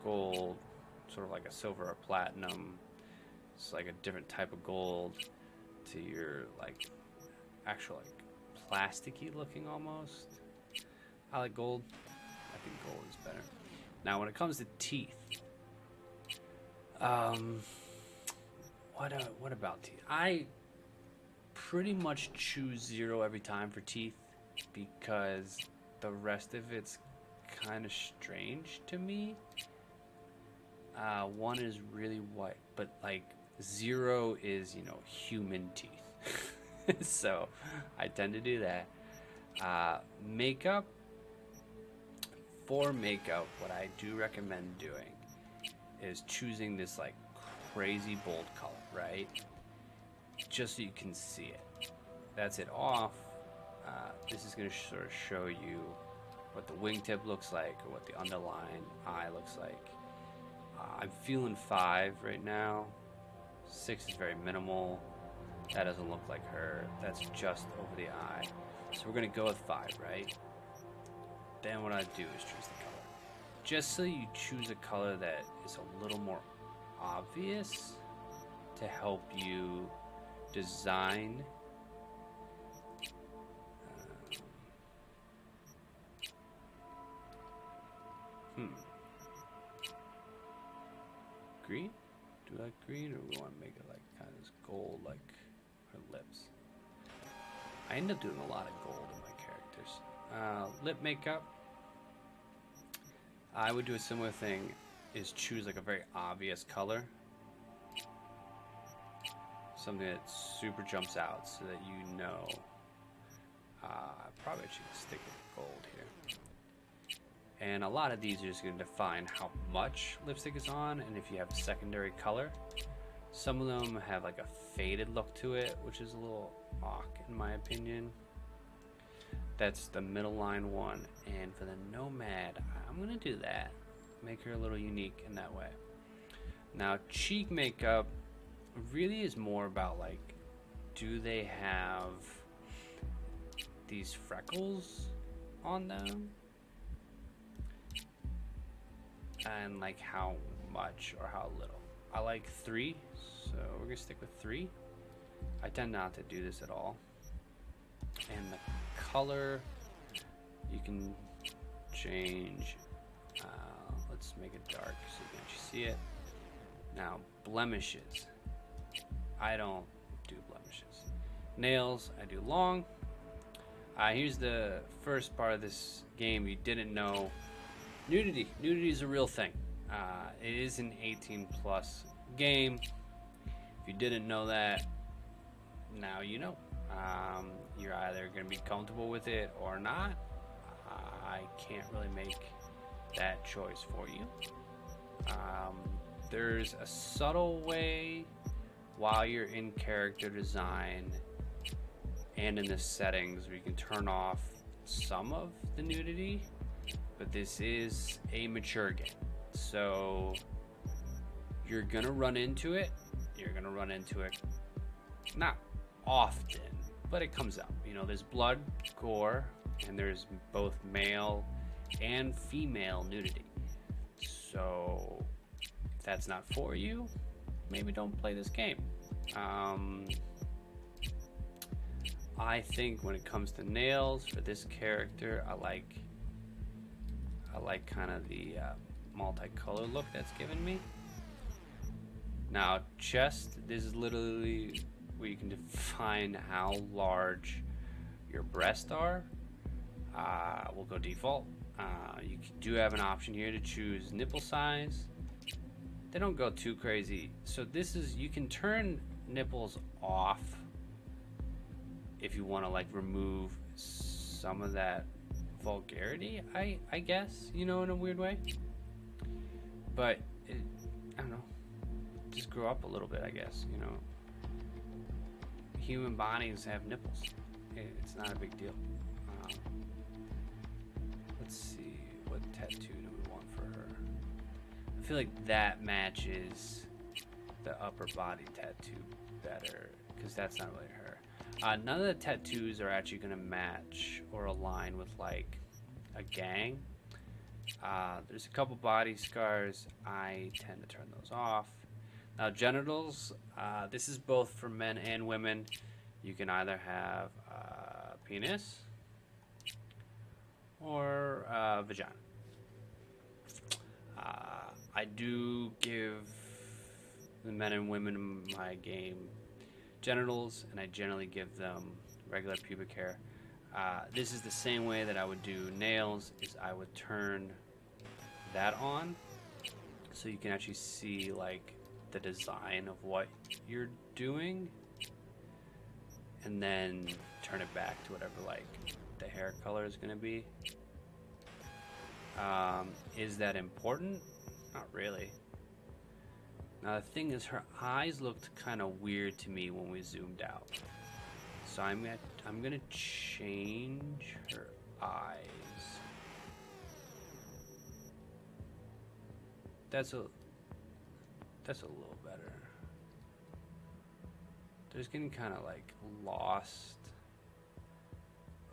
gold, sort of like a silver or platinum. It's like a different type of gold to your like actual like plasticky looking almost. I like gold. I think gold is better. Now when it comes to teeth, what about teeth? I pretty much choose 0 every time for teeth because the rest of it's kind of strange to me. 1 is really white, but like 0 is, you know, human teeth. So I tend to do that. Makeup. For makeup, what I do recommend doing is choosing this like crazy bold color, right? Just so you can see it. That's it off. This is going to sort of show you what the wingtip looks like or what the underline eye looks like. I'm feeling 5 right now. 6 is very minimal. That doesn't look like her. That's just over the eye. So we're going to go with 5, right? Then what I do is choose the color. Just so you choose a color that is a little more obvious to help you design green? Do you like green, or we want to make it like kind of this gold like her lips? I end up doing a lot of gold in my characters. Lip makeup. I would do a similar thing, is choose like a very obvious color. Something that super jumps out so that you know. I probably should stick with gold here. And a lot of these are just going to define how much lipstick is on and if you have a secondary color. Some of them have like a faded look to it, which is a little awk in my opinion. That's the middle line one. And for the Nomad, I'm going to do that. Make her a little unique in that way. Now, cheek makeup really is more about like, do they have these freckles on them? And like how much or how little. I like 3, so we're gonna stick with 3. I tend not to do this at all. And the color, you can change. Let's make it dark so you can actually see it. Now, blemishes. I don't do blemishes. Nails, I do long. Here's the first part of this game you didn't know. Nudity. Nudity is a real thing. It is an 18+ game. If you didn't know that, now you know. You're either going to be comfortable with it or not. I can't really make that choice for you. There's a subtle way while you're in character design and in the settings where you can turn off some of the nudity, but this is a mature game, so you're gonna run into it. You're gonna run into it not often, but it comes up. You know, there's blood, gore, and there's both male and female nudity. So if that's not for you, maybe don't play this game. I think when it comes to nails for this character, I like kind of the multicolor look that's given me. Now, chest, this is literally where you can define how large your breasts are. We'll go default. You do have an option here to choose nipple size. They don't go too crazy. So this is, you can turn nipples off if you want to like remove some of that vulgarity, I guess, you know, in a weird way. But it, I don't know, just grow up a little bit, I guess, you know. Human bodies have nipples. It's not a big deal. Let's see, what tattoo do we want for her? I feel like that matches the upper body tattoo better, because that's not really her. None of the tattoos are actually going to match or align with like a gang. There's a couple body scars. I tend to turn those off. Now, genitals, this is both for men and women. You can either have a penis or a vagina. I do give the men and women in my game genitals, and I generally give them regular pubic hair. This is the same way that I would do nails, is I would turn that on so you can actually see like the design of what you're doing, and then turn it back to whatever like the hair color is going to be. Is that important? Not really. Now the thing is, her eyes looked kind of weird to me when we zoomed out. So I'm gonna change her eyes. That's a little better. They're just getting kind of like lost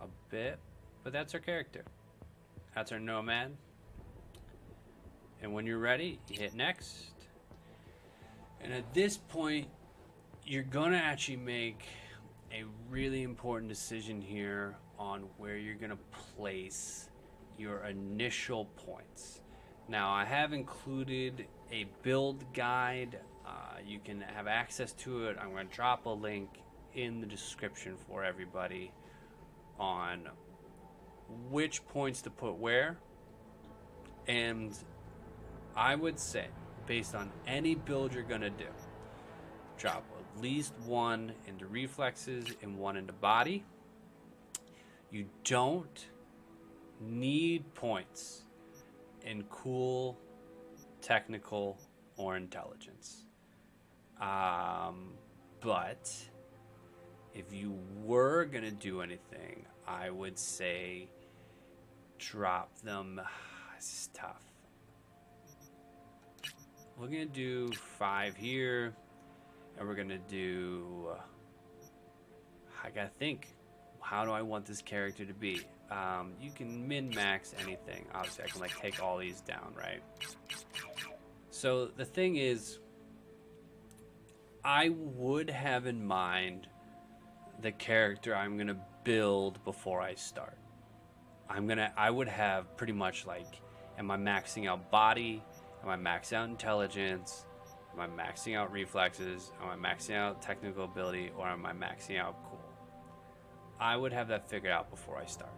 a bit, but that's her character. That's our nomad. And when you're ready, you hit next. And at this point, you're gonna actually make a really important decision here on where you're gonna place your initial points. Now, I have included a build guide. You can have access to it. I'm gonna drop a link in the description for everybody on which points to put where. And I would say, based on any build you're gonna do, drop at least one into reflexes and one into body. You don't need points in cool, technical, or intelligence. But if you were gonna do anything, I would say drop them. This is tough. We're gonna do 5 here, and we're gonna do, I gotta think, how do I want this character to be? You can min-max anything. Obviously I can like take all these down, right? So the thing is, I would have in mind the character I'm gonna build before I start. I would have pretty much like, am I maxing out body? Am I maxing out intelligence? Am I maxing out reflexes? Am I maxing out technical ability? Or am I maxing out cool? I would have that figured out before I start.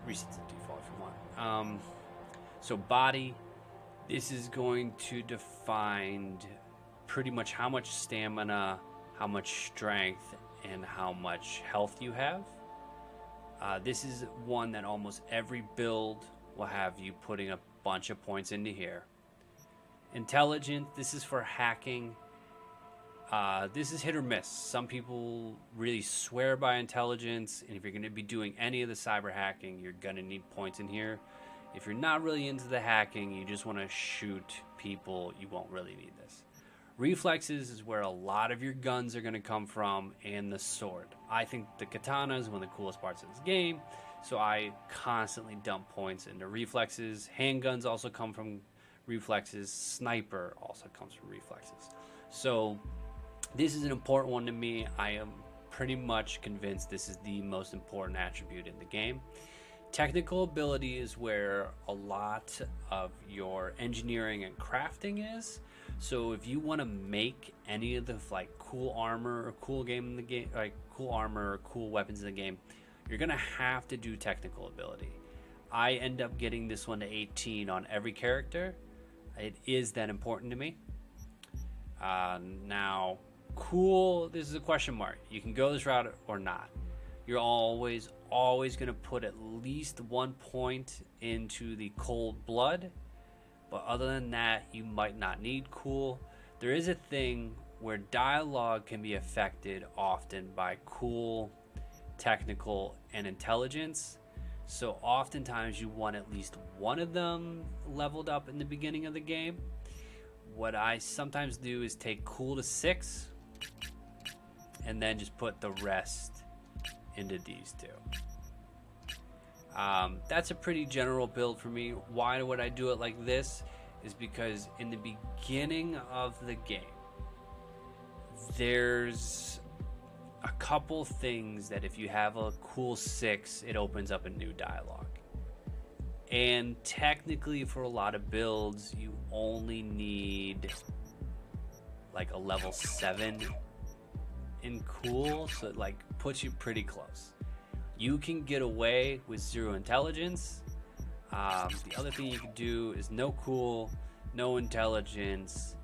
Reset to default if you want. So body, this is going to define pretty much how much stamina, how much strength, and how much health you have. This is one that almost every build will have you putting a bunch of points into here. Intelligent, this is for hacking. This is hit or miss. Some people really swear by intelligence, and if you're going to be doing any of the cyber hacking, you're going to need points in here. If you're not really into the hacking, you just want to shoot people, you won't really need this. Reflexes is where a lot of your guns are going to come from, and the sword. I think the katana is one of the coolest parts of this game, so I constantly dump points into reflexes. Handguns also come from reflexes. Sniper also comes from reflexes. So this is an important one to me. I am pretty much convinced this is the most important attribute in the game. Technical ability is where a lot of your engineering and crafting is. So if you want to make any of the like cool armor or cool game in the game, like cool armor or cool weapons in the game, you're gonna have to do technical ability. I end up getting this one to 18 on every character. It is that important to me. Now, cool, this is a question mark. You can go this route or not. You're always going to put at least 1 point into the cold blood. But other than that, you might not need cool. There is a thing where dialogue can be affected often by cool, technical, and intelligence. So oftentimes you want at least one of them leveled up in the beginning of the game. What I sometimes do is take cool to 6 and then just put the rest into these two. That's a pretty general build for me. Why would I do it like this? Is because in the beginning of the game, there's a couple things that if you have a cool 6, it opens up a new dialogue. And technically for a lot of builds, you only need like a level 7 in cool, so it like puts you pretty close. You can get away with 0 intelligence. The other thing you can do is no cool, no intelligence,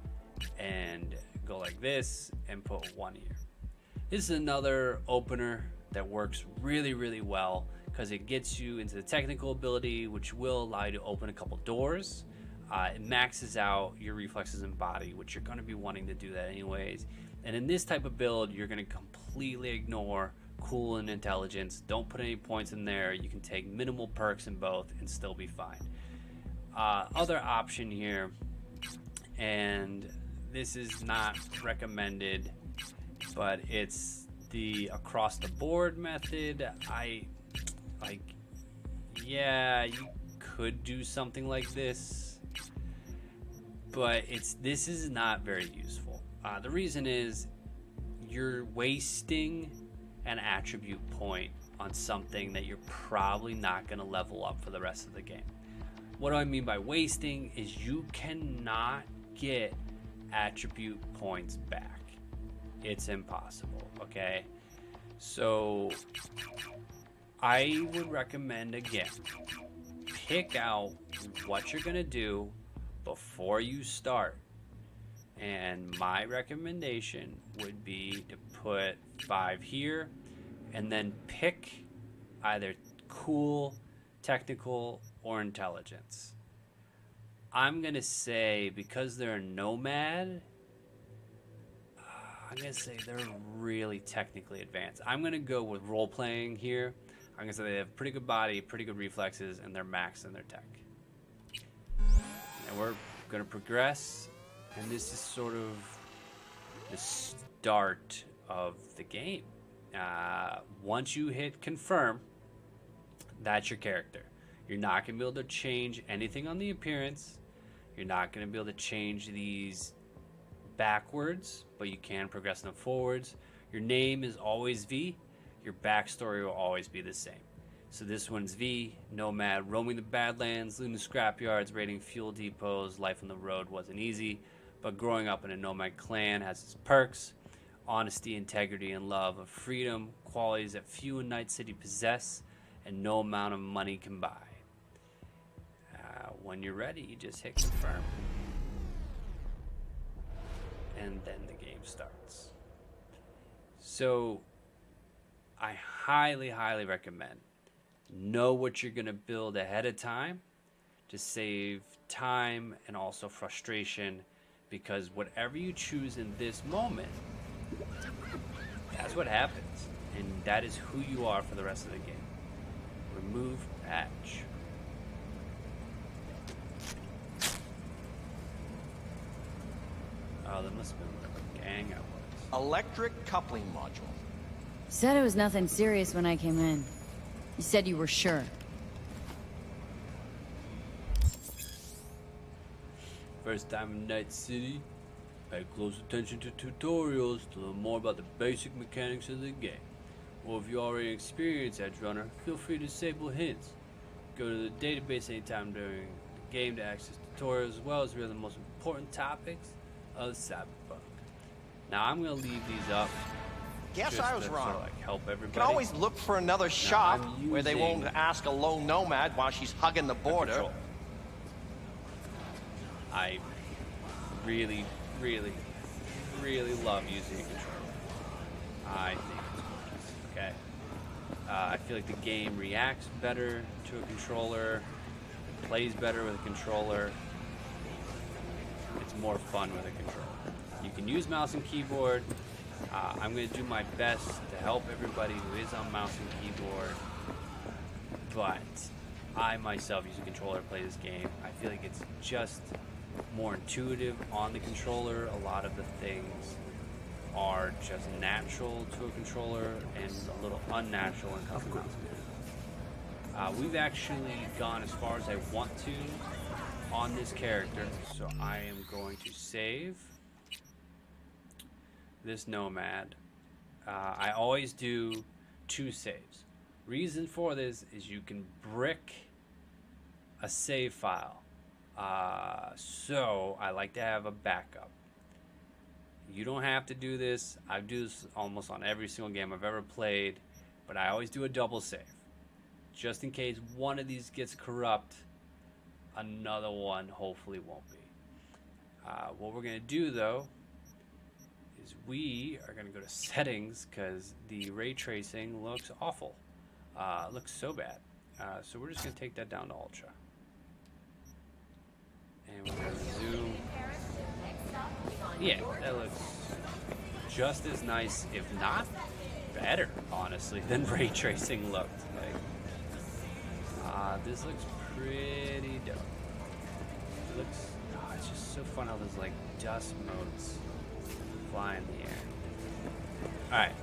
and go like this and put 1 here. This is another opener that works really, really well because it gets you into the technical ability, which will allow you to open a couple doors. It maxes out your reflexes and body, which you're going to be wanting to do that anyways. And in this type of build, you're going to completely ignore cool and intelligence. Don't put any points in there. You can take minimal perks in both and still be fine. Other option here, and this is not recommended, but it's the across the board method. Yeah, you could do something like this, but this is not very useful. The reason is you're wasting an attribute point on something that you're probably not going to level up for the rest of the game. What do I mean by wasting is you cannot get attribute points back. It's impossible, okay? So I would recommend, again, pick out what you're gonna do before you start. And my recommendation would be to put 5 here and then pick either cool, technical, or intelligence. I'm gonna say, because they're a nomad, I'm gonna say they're really technically advanced. I'm gonna go with role playing here. I'm gonna say they have pretty good body, pretty good reflexes, and they're maxed in their tech. And we're gonna progress, and this is sort of the start of the game. Once you hit confirm, that's your character. You're not gonna be able to change anything on the appearance. You're not gonna be able to change these backwards, but you can progress them forwards. Your name is always V. Your backstory will always be the same. So this one's V, nomad, roaming the Badlands, looting scrapyards, raiding fuel depots. Life on the road wasn't easy, but growing up in a nomad clan has its perks. Honesty, integrity, and love of freedom, qualities that few in Night City possess and no amount of money can buy. When you're ready, you just hit confirm. And then the game starts. So I highly, highly recommend know what you're going to build ahead of time to save time and also frustration, because whatever you choose in this moment, that's what happens, and that is who you are for the rest of the game. Remove patch. Oh, that must have been a gang I was. Electric coupling module. Said it was nothing serious when I came in. You said you were sure. First time in Night City, pay close attention to tutorials to learn more about the basic mechanics of the game. Or if you already experienced Edgerunner, feel free to disable hints. Go to the database anytime during the game to access tutorials, as well as read the most important topics of Cyberpunk. Now I'm going to leave these up. Guess I was to wrong. Sort of like help everybody. You can always look for another shop where they won't ask a lone nomad while she's hugging the border. I really, really, really love using a controller. I think it's okay. I feel like the game reacts better to a controller, plays better with a controller. It's more fun with a controller. You can use mouse and keyboard. I'm going to do my best to help everybody who is on mouse and keyboard, but I myself use a controller to play this game. I feel like it's just more intuitive on the controller. A lot of the things are just natural to a controller and a little unnatural in mouse. We've actually gone as far as I want to on this character, so I am going to save this nomad. I always do 2 saves. Reason for this is you can brick a save file. So I like to have a backup. You don't have to do this. I do this almost on every single game I've ever played, but I always do a double save. Just in case one of these gets corrupt, another one hopefully won't be. What we're going to do, though, is we are going to go to settings because the ray tracing looks awful. It looks so bad. So we're just going to take that down to ultra. And we're going to zoom. Yeah, that looks just as nice, if not better, honestly, than ray tracing looked. Like, this looks pretty dope. It looks, it's just so fun how there's like dust motes fly in the air. Alright.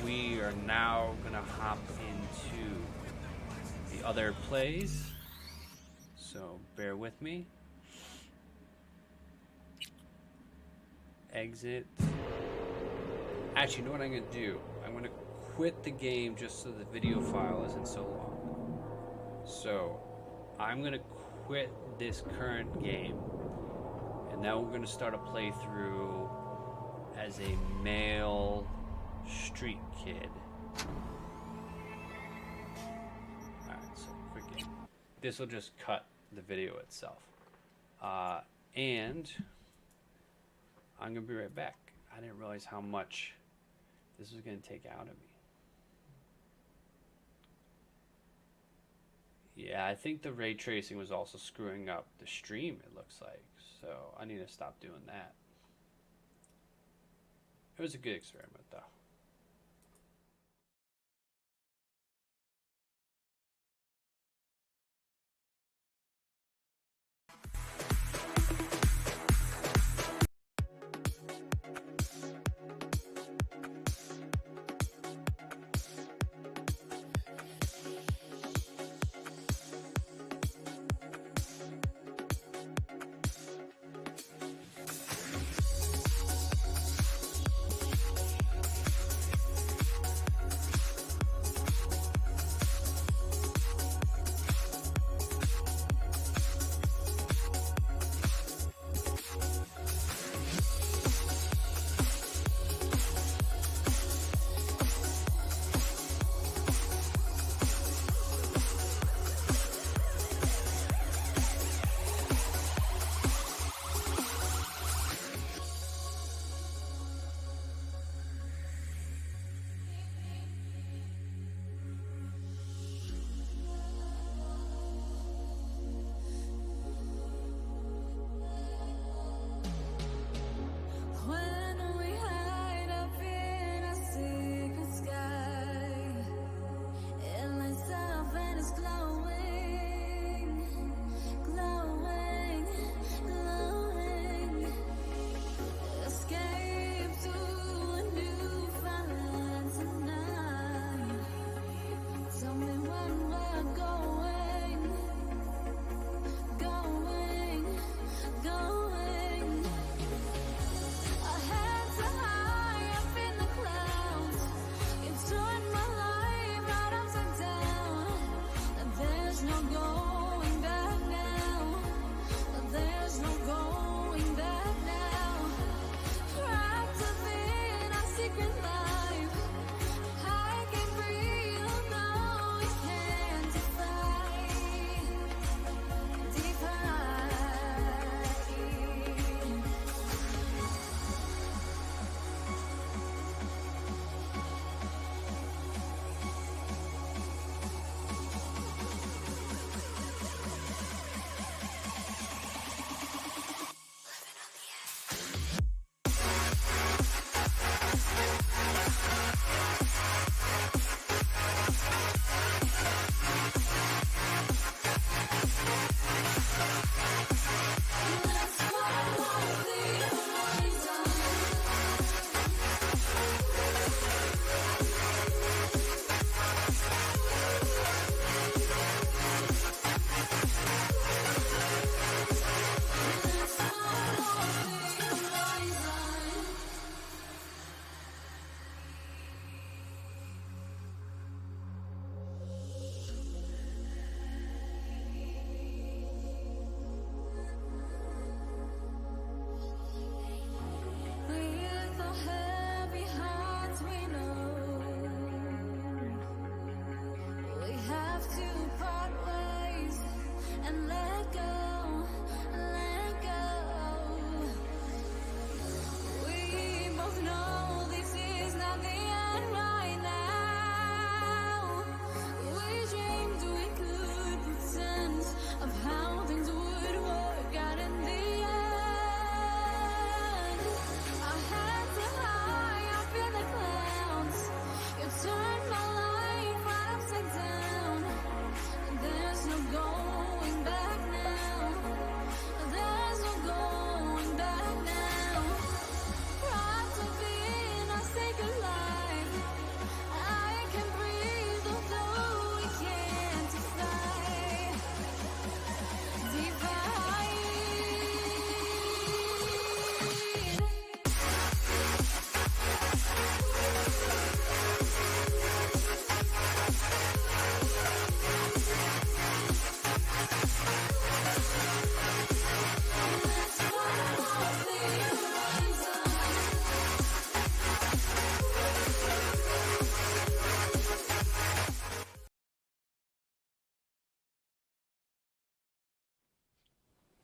We are now gonna hop into the other plays. So bear with me. Exit. Actually, you know what I'm gonna do? I'm gonna quit the game just so the video file isn't so long. So I'm gonna quit this current game, and now we're gonna start a playthrough as a male street kid. Alright, so quick game. This will just cut the video itself. And I'm gonna be right back. I didn't realize how much this was gonna take out of me. Yeah, I think the ray tracing was also screwing up the stream, it looks like. So I need to stop doing that. It was a good experiment, though.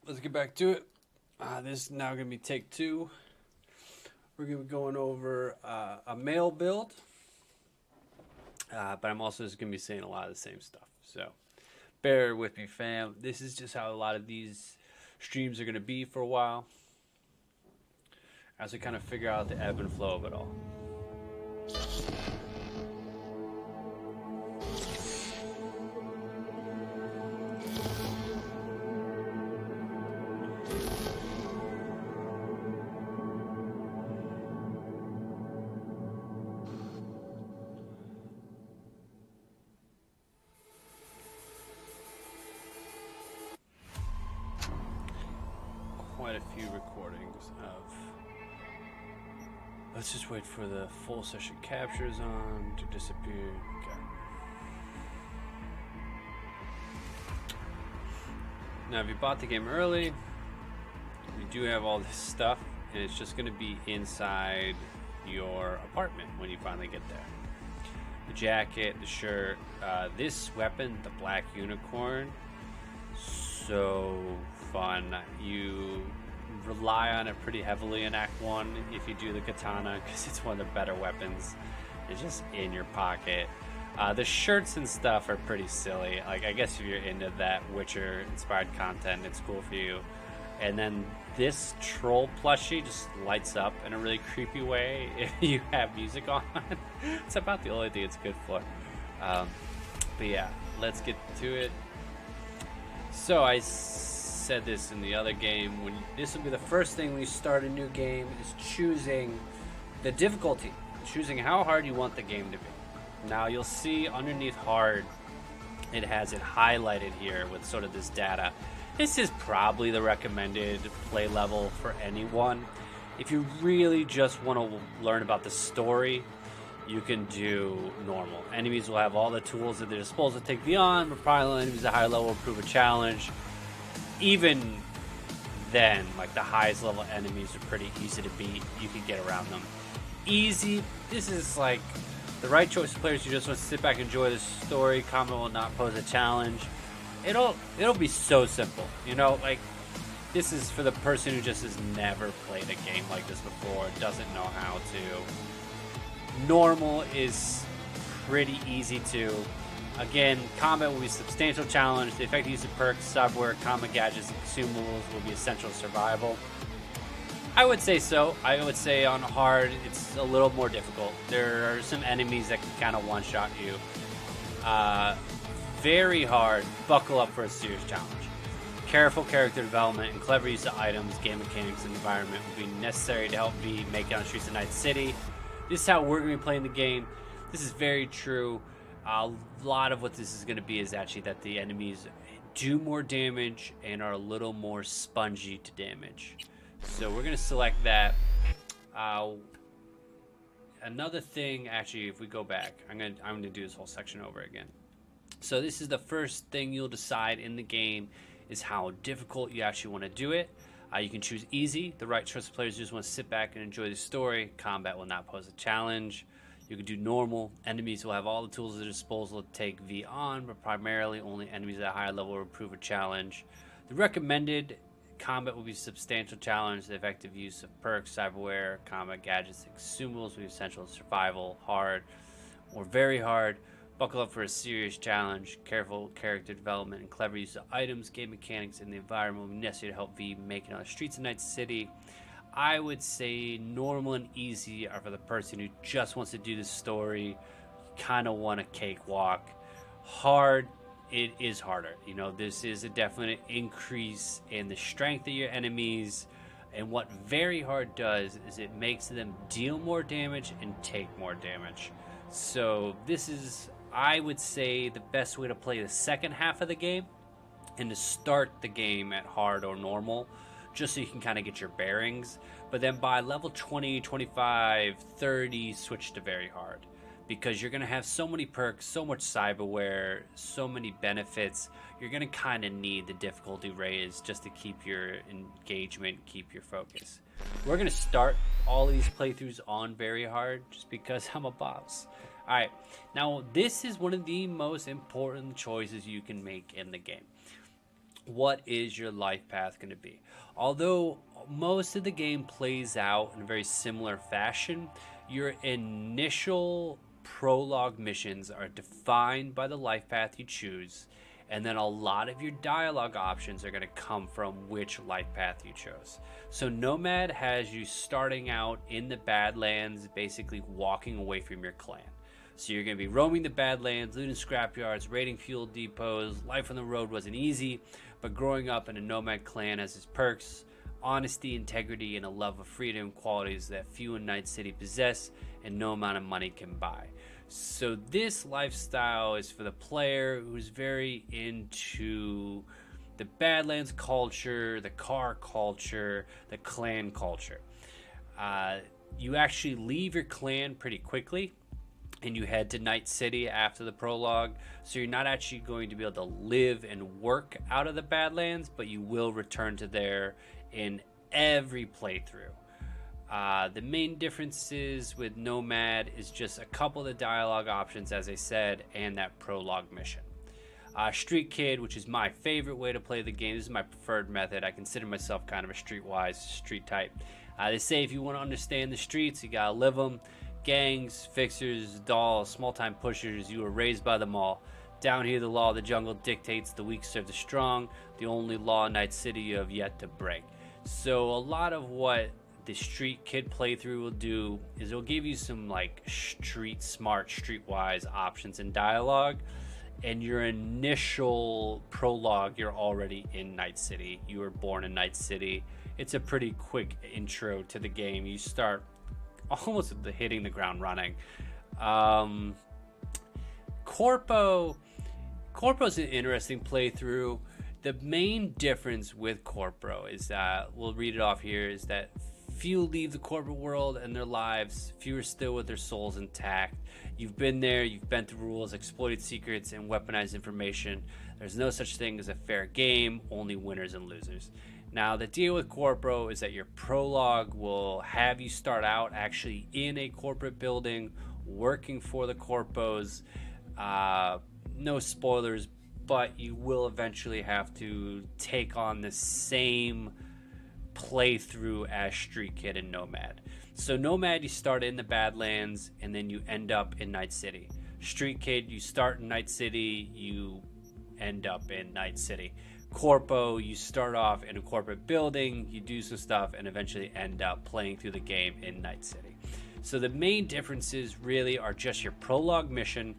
let's get back to it. This is now going to be take 2. We're going to be going over a male build. But I'm also just going to be saying a lot of the same stuff. So bear with me, fam. This is just how a lot of these streams are going to be for a while, as we kind of figure out the ebb and flow of it all. Quite a few recordings of. Let's just wait for the full session capture zone to disappear. Okay. Now, if you bought the game early, you do have all this stuff, and it's just going to be inside your apartment when you finally get there. The jacket, the shirt, this weapon, the Black Unicorn, so fun. You rely on it pretty heavily in Act 1 if you do the katana, because it's one of the better weapons. It's just in your pocket. The shirts and stuff are pretty silly. Like, I guess if you're into that Witcher inspired content, it's cool for you. And then this troll plushie just lights up in a really creepy way if you have music on. It's about the only thing it's good for. But yeah, let's get to it. So I said this in the other game. This will be the first thing when you start a new game, is choosing the difficulty, choosing how hard you want the game to be. Now you'll see underneath hard, it has it highlighted here with sort of this data. This is probably the recommended play level for anyone. If you really just want to learn about the story, you can do normal. Enemies will have all the tools at their disposal to take the on, but probably enemies at a higher level will prove a challenge. Even then, like, the highest level enemies are pretty easy to beat. You can get around them. Easy. This is like the right choice of players who just want to sit back and enjoy the story. Combat will not pose a challenge. It'll be so simple, you know, like, this is for the person who just has never played a game like this before, doesn't know how to. Normal is pretty easy too. Again, combat will be a substantial challenge. The effective use of perks, cyberware, combat gadgets, and consumables will be essential survival. I would say so. I would say on hard, it's a little more difficult. There are some enemies that can kind of one-shot you. Very hard, buckle up for a serious challenge. Careful character development and clever use of items, game mechanics, and environment will be necessary to help V make it on the streets of Night City. This is how we're going to be playing the game. This is very true. A lot of what this is going to be is actually that the enemies do more damage and are a little more spongy to damage. So we're going to select that. Another thing, actually, if we go back, I'm going to do this whole section over again. So this is the first thing you'll decide in the game, is how difficult you actually want to do it. You can choose easy. The right choice of players just want to sit back and enjoy the story. Combat will not pose a challenge. You can do normal. Enemies will have all the tools at their disposal to take V on, but primarily only enemies at a higher level will prove a challenge. The recommended combat will be a substantial challenge. The effective use of perks, cyberware, combat gadgets, and consumables will be essential to survival. Hard or very hard. Buckle up for a serious challenge. Careful character development and clever use of items, game mechanics, and the environment will be necessary to help V make it on the streets of Night City. I would say normal and easy are for the person who just wants to do the story, kind of want a cakewalk. Hard, it is harder. You know, this is a definite increase in the strength of your enemies. And what very hard does is it makes them deal more damage and take more damage. So this is, I would say, the best way to play the second half of the game, and to start the game at hard or normal, just so you can kind of get your bearings. But then by level 20, 25, 30, switch to very hard, because you're going to have so many perks, so much cyberware, so many benefits. You're going to kind of need the difficulty raised just to keep your engagement, keep your focus. We're going to start all these playthroughs on very hard just because I'm a boss. Alright, now this is one of the most important choices you can make in the game. what is your life path going to be? Although most of the game plays out in a very similar fashion, your initial prologue missions are defined by the life path you choose, and then a lot of your dialogue options are going to come from which life path you chose. So Nomad has you starting out in the Badlands, basically walking away from your clan. So you're going to be roaming the Badlands, looting scrapyards, raiding fuel depots. Life on the road wasn't easy, but growing up in a Nomad clan has its perks: honesty, integrity, and a love of freedom, qualities that few in Night City possess and no amount of money can buy. So this lifestyle is for the player who's very into the Badlands culture, the car culture, the clan culture. You actually leave your clan pretty quickly, and you head to Night City after the prologue, so you're not actually going to be able to live and work out of the Badlands, but you will return to there in every playthrough. The main differences with Nomad is just a couple of the dialogue options, as I said, and that prologue mission. Street Kid, which is my favorite way to play the game. This is my preferred method. I consider myself kind of a streetwise street type. They say if you want to understand the streets, you gotta live them. Gangs, fixers, dolls, small-time pushers, you were raised by them all. Down here, the law of the jungle dictates the weak serve the strong. The only law in Night City you have yet to break. So a lot of what the Street Kid playthrough will do is it'll give you some like street smart, streetwise options and dialogue. And your initial prologue, you're already in Night City. You were born in Night City. It's a pretty quick intro to the game. You start almost hitting the ground running. Corpo's an interesting playthrough. The main difference with Corpo is that, we'll read it off here, is that few leave the corporate world and their lives, few are still with their souls intact. You've been there, you've bent the rules, exploited secrets, and weaponized information. There's no such thing as a fair game, only winners and losers. Now, the deal with Corpo is that your prologue will have you start out actually in a corporate building, working for the Corpos. No spoilers, but you will eventually have to take on the same playthrough as Street Kid and Nomad. So Nomad, you start in the Badlands and then you end up in Night City. Street Kid, you start in Night City, you end up in Night City. Corpo, you start off in a corporate building, you do some stuff, and eventually end up playing through the game in Night City. So the main differences really are just your prologue mission,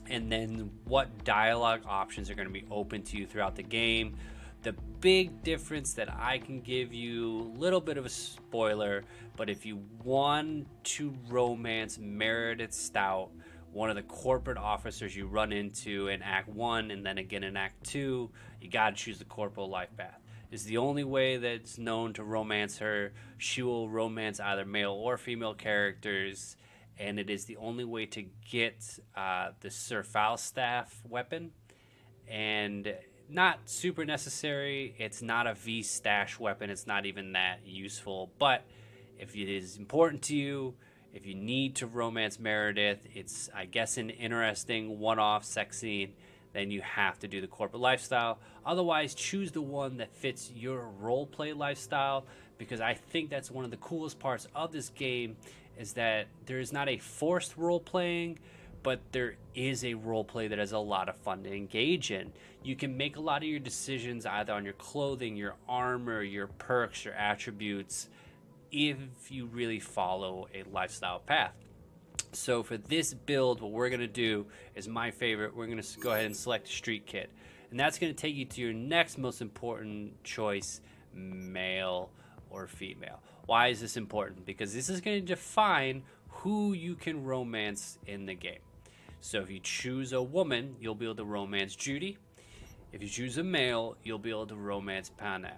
and then what dialogue options are going to be open to you throughout the game. The big difference that I can give you, a little bit of a spoiler, but if you want to romance Meredith Stout, one of the corporate officers you run into in Act 1 and then again in Act 2, you gotta choose the corporal life path. It's the only way that's known to romance her. She will romance either male or female characters, and it is the only way to get the Sir Falstaff weapon. And not super necessary. It's not a V-stash weapon. It's not even that useful. But if it is important to you, if you need to romance Meredith, it's, I guess, an interesting one-off sex scene, then you have to do the corporate lifestyle. Otherwise, choose the one that fits your roleplay lifestyle, because I think that's one of the coolest parts of this game, is that there is not a forced role-playing, but there is a roleplay that is a lot of fun to engage in. You can make a lot of your decisions either on your clothing, your armor, your perks, your attributes, if you really follow a lifestyle path. So for this build, what we're going to do is my favorite. We're going to go ahead and select Street Kid. And that's going to take you to your next most important choice, male or female. Why is this important? Because this is going to define who you can romance in the game. So if you choose a woman, you'll be able to romance Judy. If you choose a male, you'll be able to romance Panam.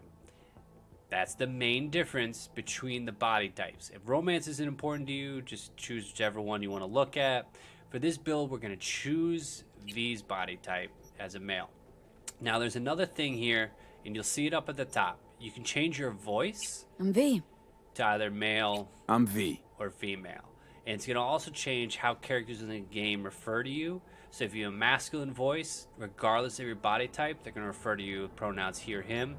That's the main difference between the body types. If romance isn't important to you, just choose whichever one you want to look at. For this build, we're going to choose V's body type as a male. Now, there's another thing here, and you'll see it up at the top. You can change your voice. I'm V. To either male. I'm V. Or female. And it's going to also change how characters in the game refer to you. So if you have a masculine voice, regardless of your body type, they're going to refer to you with pronouns he or him.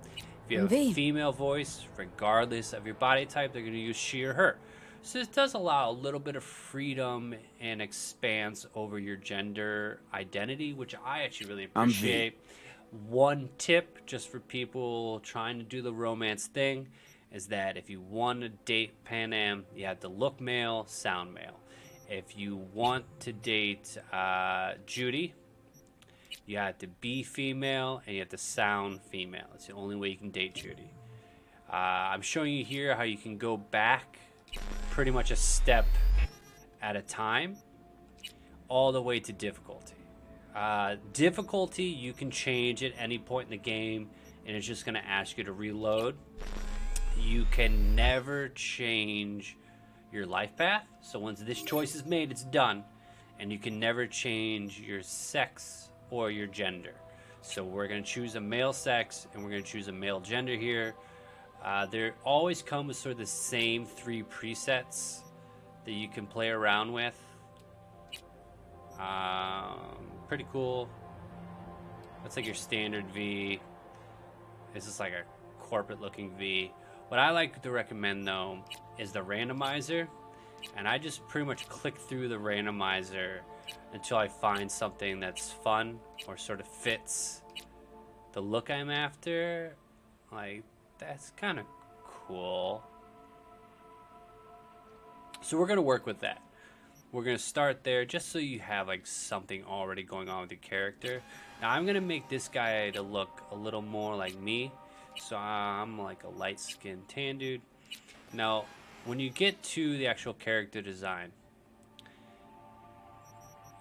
If you have a female voice, regardless of your body type, they're going to use she or her. So this does allow a little bit of freedom and expanse over your gender identity, which I actually really appreciate. One tip, just for people trying to do the romance thing, is that if you want to date Panam, you have to look male, sound male. If you want to date Judy, you have to be female and you have to sound female. It's the only way you can date Judy. I'm showing you here how you can go back pretty much a step at a time, all the way to difficulty. Difficulty you can change at any point in the game, and it's just going to ask you to reload. You can never change your life path, so once this choice is made, it's done. And you can never change your sex or your gender. So we're going to choose a male sex and we're going to choose a male gender here. There always come with sort of the same 3 presets that you can play around with. Pretty cool. That's like your standard V. This is like a corporate looking V. What I like to recommend though is the randomizer, and I just pretty much click through the randomizer until I find something that's fun or sort of fits the look I'm after. Like, that's kind of cool. So we're gonna work with that. We're gonna start there just so you have like something already going on with your character. Now I'm gonna make this guy to look a little more like me. So I'm like a light-skinned tan dude. Now, when you get to the actual character design,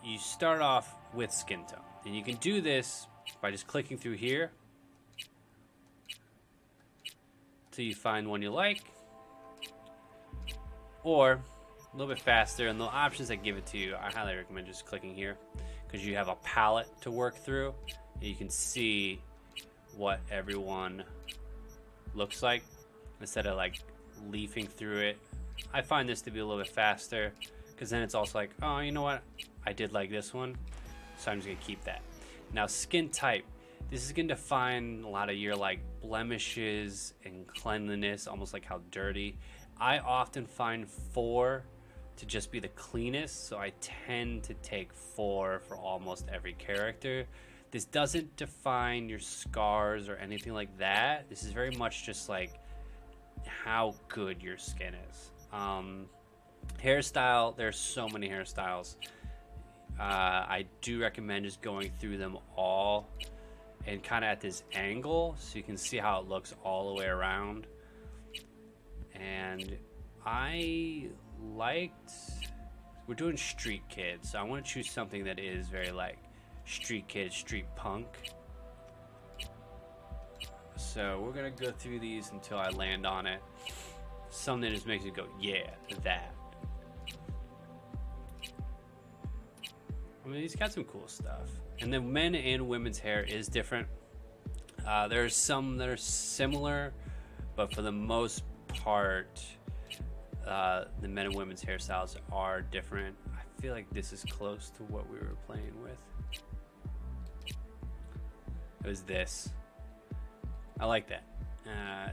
you start off with skin tone. And you can do this by just clicking through here till you find one you like. Or a little bit faster, and the options that give it to you, I highly recommend just clicking here because you have a palette to work through. And you can see what everyone looks like instead of like leafing through it. I find this to be a little bit faster because then it's also like, oh, you know what, I did like this one, so I'm just gonna keep that. Now, skin type, this is gonna define a lot of your like blemishes and cleanliness, almost like how dirty. I often find 4 to just be the cleanest, so I tend to take 4 for almost every character. This doesn't define your scars or anything like that. This is very much just like how good your skin is. Hairstyle, there's so many hairstyles. I do recommend just going through them all and kind of at this angle so you can see how it looks all the way around. And I liked, we're doing street kids, so I want to choose something that is very like street kid, street punk. So we're gonna go through these until I land on it. Something that just makes me go, yeah, that. I mean, he's got some cool stuff. And then men and women's hair is different. There's some that are similar, but for the most part, the men and women's hairstyles are different. I feel like this is close to what we were playing with. It was this. I like that.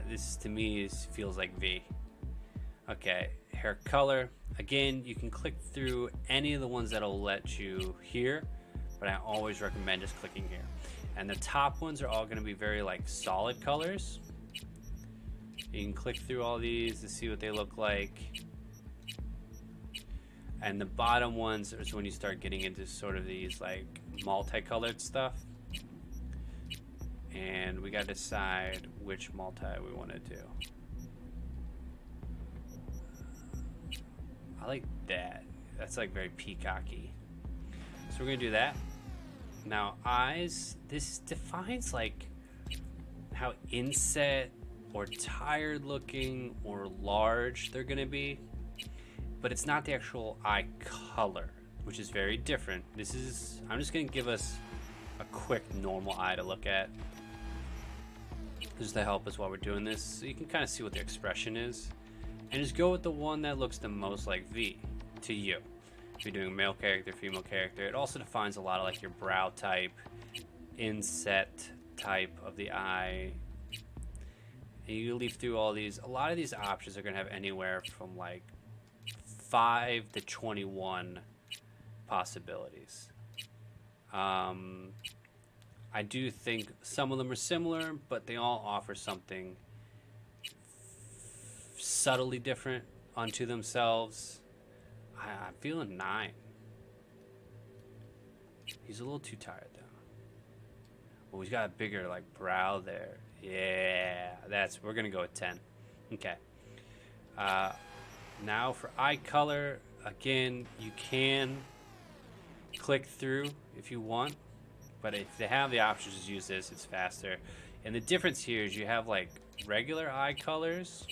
This to me feels like V. Okay, hair color. Again, you can click through any of the ones that'll let you here, but I always recommend just clicking here. And the top ones are all going to be very like solid colors. You can click through all these to see what they look like. And the bottom ones is when you start getting into sort of these like multicolored stuff. And we got to decide which multi we want to do. I like that. That's like very peacocky. So we're going to do that. Now eyes, this defines like how inset or tired looking or large they're going to be. But it's not the actual eye color, which is very different. This is, I'm just going to give us a quick normal eye to look at, just to help us while we're doing this, so you can kind of see what the expression is. And just go with the one that looks the most like V to you. if you're doing male character, female character. It also defines a lot of like your brow type, inset type of the eye. And you leaf through all these. A lot of these options are going to have anywhere from like 5 to 21 possibilities. I do think some of them are similar, but they all offer something subtly different unto themselves. I'm feeling 9. He's a little too tired though. Well, he's got a bigger like brow there. Yeah, we're gonna go with 10. Okay. Now for eye color, again, you can click through if you want, but if they have the option, just use this. It's faster. And the difference here is you have like regular eye colors,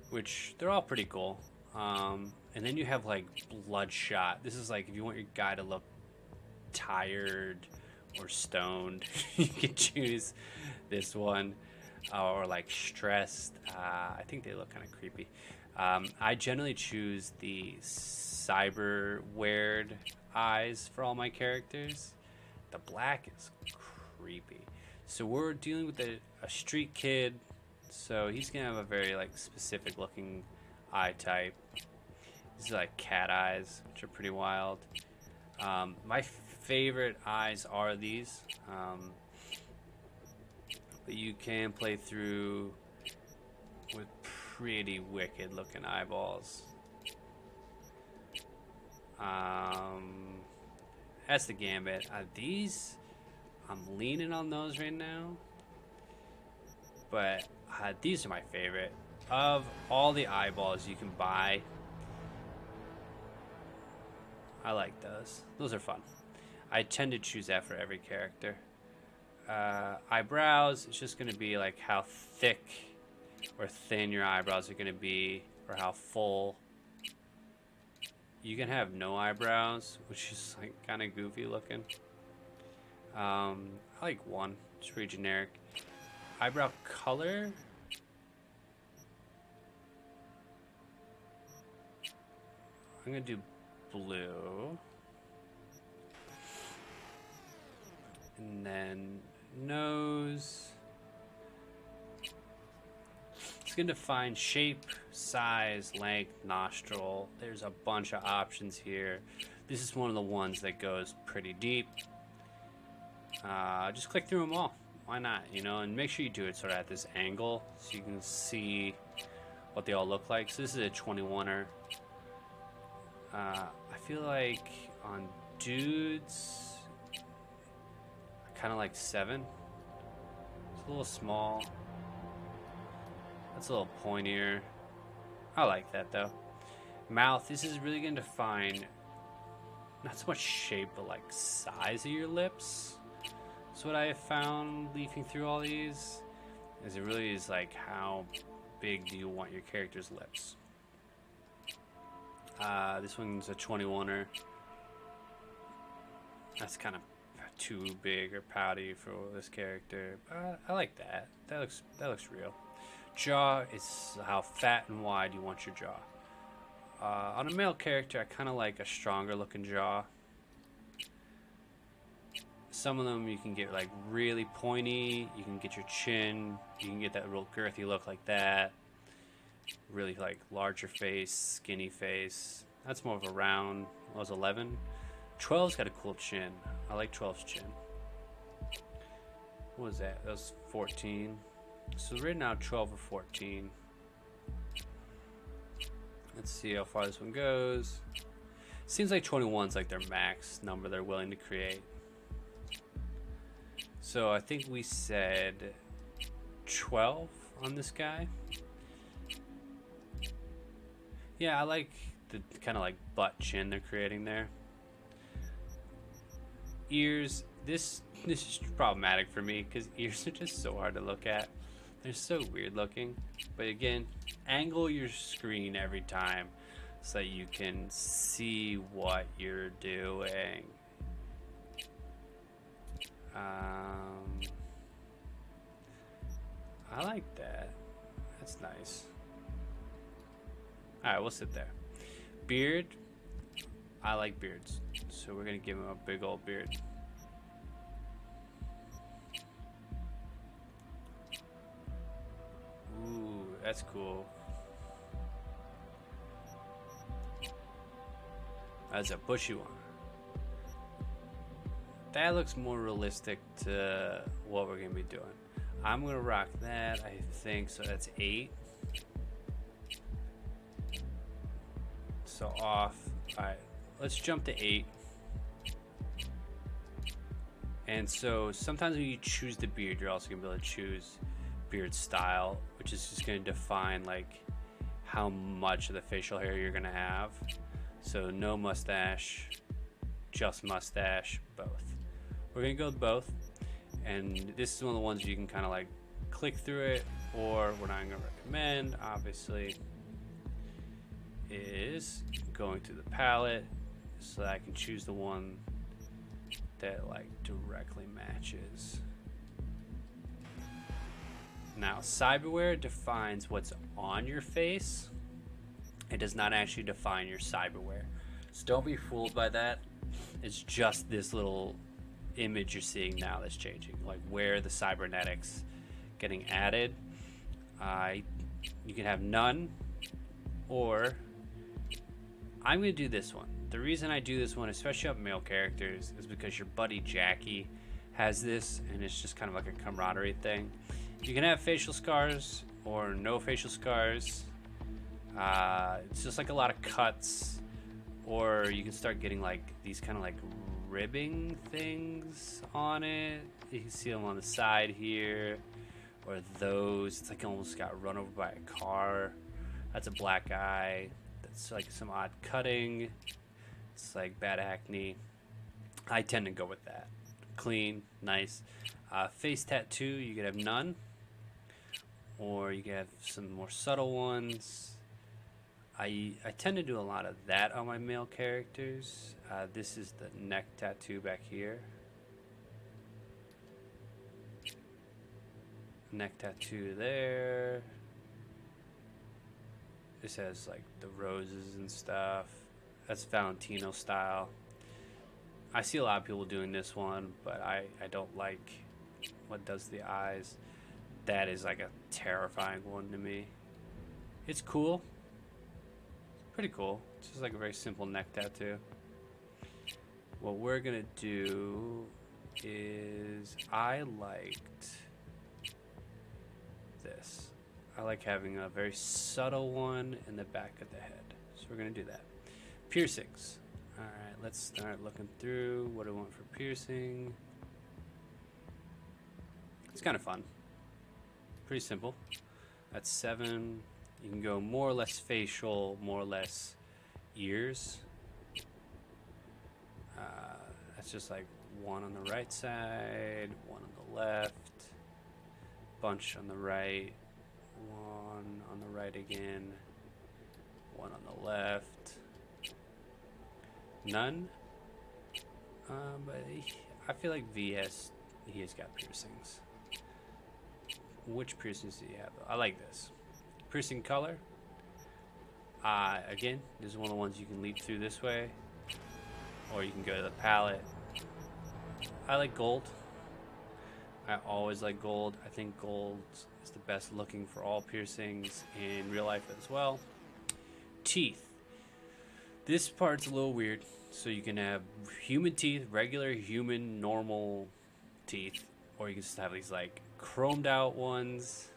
which they're all pretty cool. And then you have like bloodshot. This is like if you want your guy to look tired or stoned, you can choose this one. Or like stressed. I think they look kind of creepy. I generally choose the cyber weared eyes for all my characters. The black is creepy. So we're dealing with a street kid, so he's gonna have a very like specific looking eye type. These are like cat eyes, which are pretty wild. My favorite eyes are these. But you can play through with pretty wicked looking eyeballs. That's the Gambit. These, I'm leaning on those right now. But these are my favorite. Of all the eyeballs you can buy, I like those. Those are fun. I tend to choose that for every character. Eyebrows, it's just going to be like how thick or thin your eyebrows are going to be, or how full. You can have no eyebrows, which is like kind of goofy looking. I like 1. It's pretty generic. Eyebrow color, I'm going to do blue. And then nose. It's going to define shape, size, length, nostril. There's a bunch of options here. This is one of the ones that goes pretty deep. Just click through them all. Why not? You know, and make sure you do it sort of at this angle so you can see what they all look like. So this is a 21er. I feel like on dudes, kind of like 7. It's a little small. That's a little pointier. I like that though. Mouth, this is really going to define not so much shape but like size of your lips. That's what I have found leafing through all these. Is it really is like how big do you want your character's lips. This one's a 21er. That's kind of too big or pouty for this character. I like that. That looks real. Jaw is how fat and wide you want your jaw. On a male character, I kind of like a stronger looking jaw. Some of them you can get like really pointy. You can get your chin. You can get that real girthy look like that. Really like larger face, skinny face. That's more of a round. That was 11. 12's got a cool chin. I like 12's chin. What was that? That was 14. So right now 12 or 14. Let's see how far this one goes. Seems like 21's like their max number they're willing to create. So I think we said 12 on this guy. Yeah, I like the kind of like butt chin they're creating there. Ears, this is problematic for me because ears are just so hard to look at. They're so weird looking. But again, angle your screen every time so that you can see what you're doing. I like that. That's nice. Alright, we'll sit there. Beard. I like beards, so we're gonna give him a big old beard. Ooh, that's cool. That's a bushy one. That looks more realistic to what we're gonna be doing. I'm gonna rock that, I think. So that's 8. So off. Alright, let's jump to 8. And so sometimes when you choose the beard, you're also gonna be able to choose beard style, which is just gonna define like how much of the facial hair you're gonna have. So no mustache, just mustache, both. We're gonna go with both, and this is one of the ones you can kind of like click through it, or what I'm gonna recommend, obviously, is going through the palette so that I can choose the one that like directly matches. Now, cyberware defines what's on your face. It does not actually define your cyberware. So don't be fooled by that. It's just this little image you're seeing now that's changing, like where the cybernetics getting added. You can have none, or I'm gonna do this one. The reason I do this one, especially on male characters, is because your buddy Jackie has this, and it's just kind of like a camaraderie thing. You can have facial scars or no facial scars. It's just like a lot of cuts, or you can start getting like these kind of like ribbing things on it. You can see them on the side here, or those. It's like almost got run over by a car. That's a black eye. That's like some odd cutting. It's like bad acne. I tend to go with that. Clean, nice. Face tattoo, you could have none, or you could have some more subtle ones. I tend to do a lot of that on my male characters. This is the neck tattoo back here. Neck tattoo there. This has like the roses and stuff. That's Valentino style. I see a lot of people doing this one, but I don't like what does the eyes. That is like a terrifying one to me. It's cool. Pretty cool. It's just like a very simple neck tattoo. What we're gonna do is, I liked this. I like having a very subtle one in the back of the head. So we're gonna do that. Piercings. Alright, let's start looking through what I want for piercing. It's kind of fun. Pretty simple. That's 7. You can go more or less facial, more or less ears. That's just like 1 on the right side, 1 on the left, bunch on the right, 1 on the right again, 1 on the left, none. But I feel like he has got piercings. Which piercings do you have? I like this. Piercing color. Again, this is one of the ones you can leap through this way, or you can go to the palette. I like gold. I always like gold. I think gold is the best looking for all piercings in real life as well. Teeth. This part's a little weird. So you can have human teeth, regular human normal teeth, or you can just have these like chromed out ones.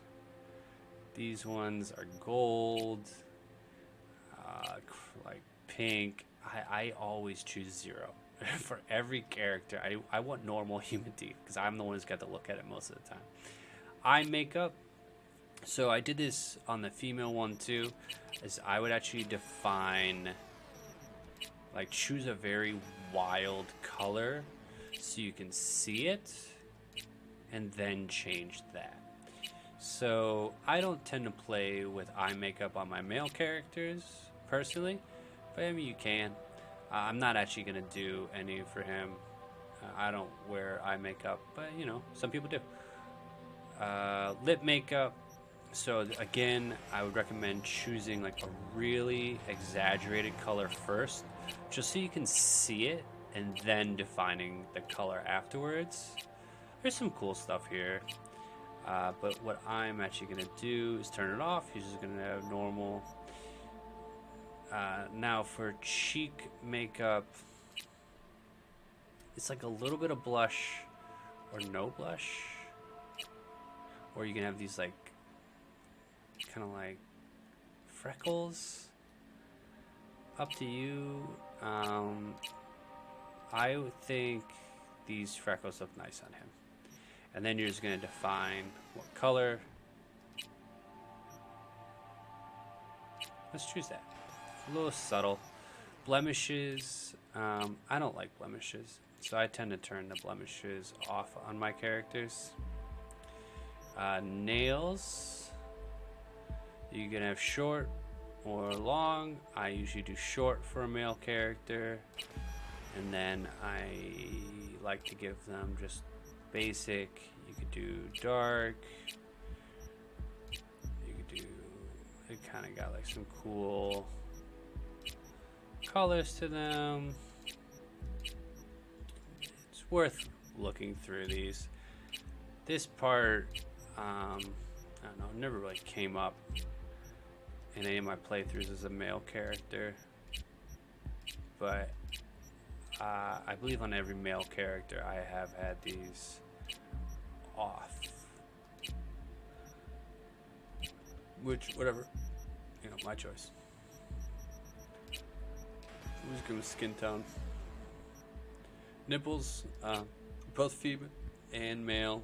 These ones are gold, like pink. I always choose 0 for every character. I want normal human teeth because I'm the one who's got to look at it most of the time. Eye makeup. So I did this on the female one too, is I would actually define, like choose a very wild color so you can see it and then change that. So I don't tend to play with eye makeup on my male characters personally, but I mean you can. I'm not actually gonna do any for him. I don't wear eye makeup, but you know, some people do. Lip makeup. So again, I would recommend choosing like a really exaggerated color first, just so you can see it, and then defining the color afterwards. There's some cool stuff here, but what I'm actually going to do is turn it off. You're just going to have normal. Now for cheek makeup, it's like a little bit of blush or no blush, or you can have these like kind of like freckles. Up to you. I would think these freckles look nice on him. And then you're just going to define what color. Let's choose that. A little subtle. Blemishes. I don't like blemishes, so I tend to turn the blemishes off on my characters. Nails. You can have short or long. I usually do short for a male character. And then I like to give them just basic. You could do dark. You could do, it kind of got like some cool colors to them. It's worth looking through these. This part, I don't know, never really came up in any of my playthroughs as a male character, but I believe on every male character I have had these off. Which, whatever, you know, my choice. I'm just going with skin tone. Nipples, both female and male.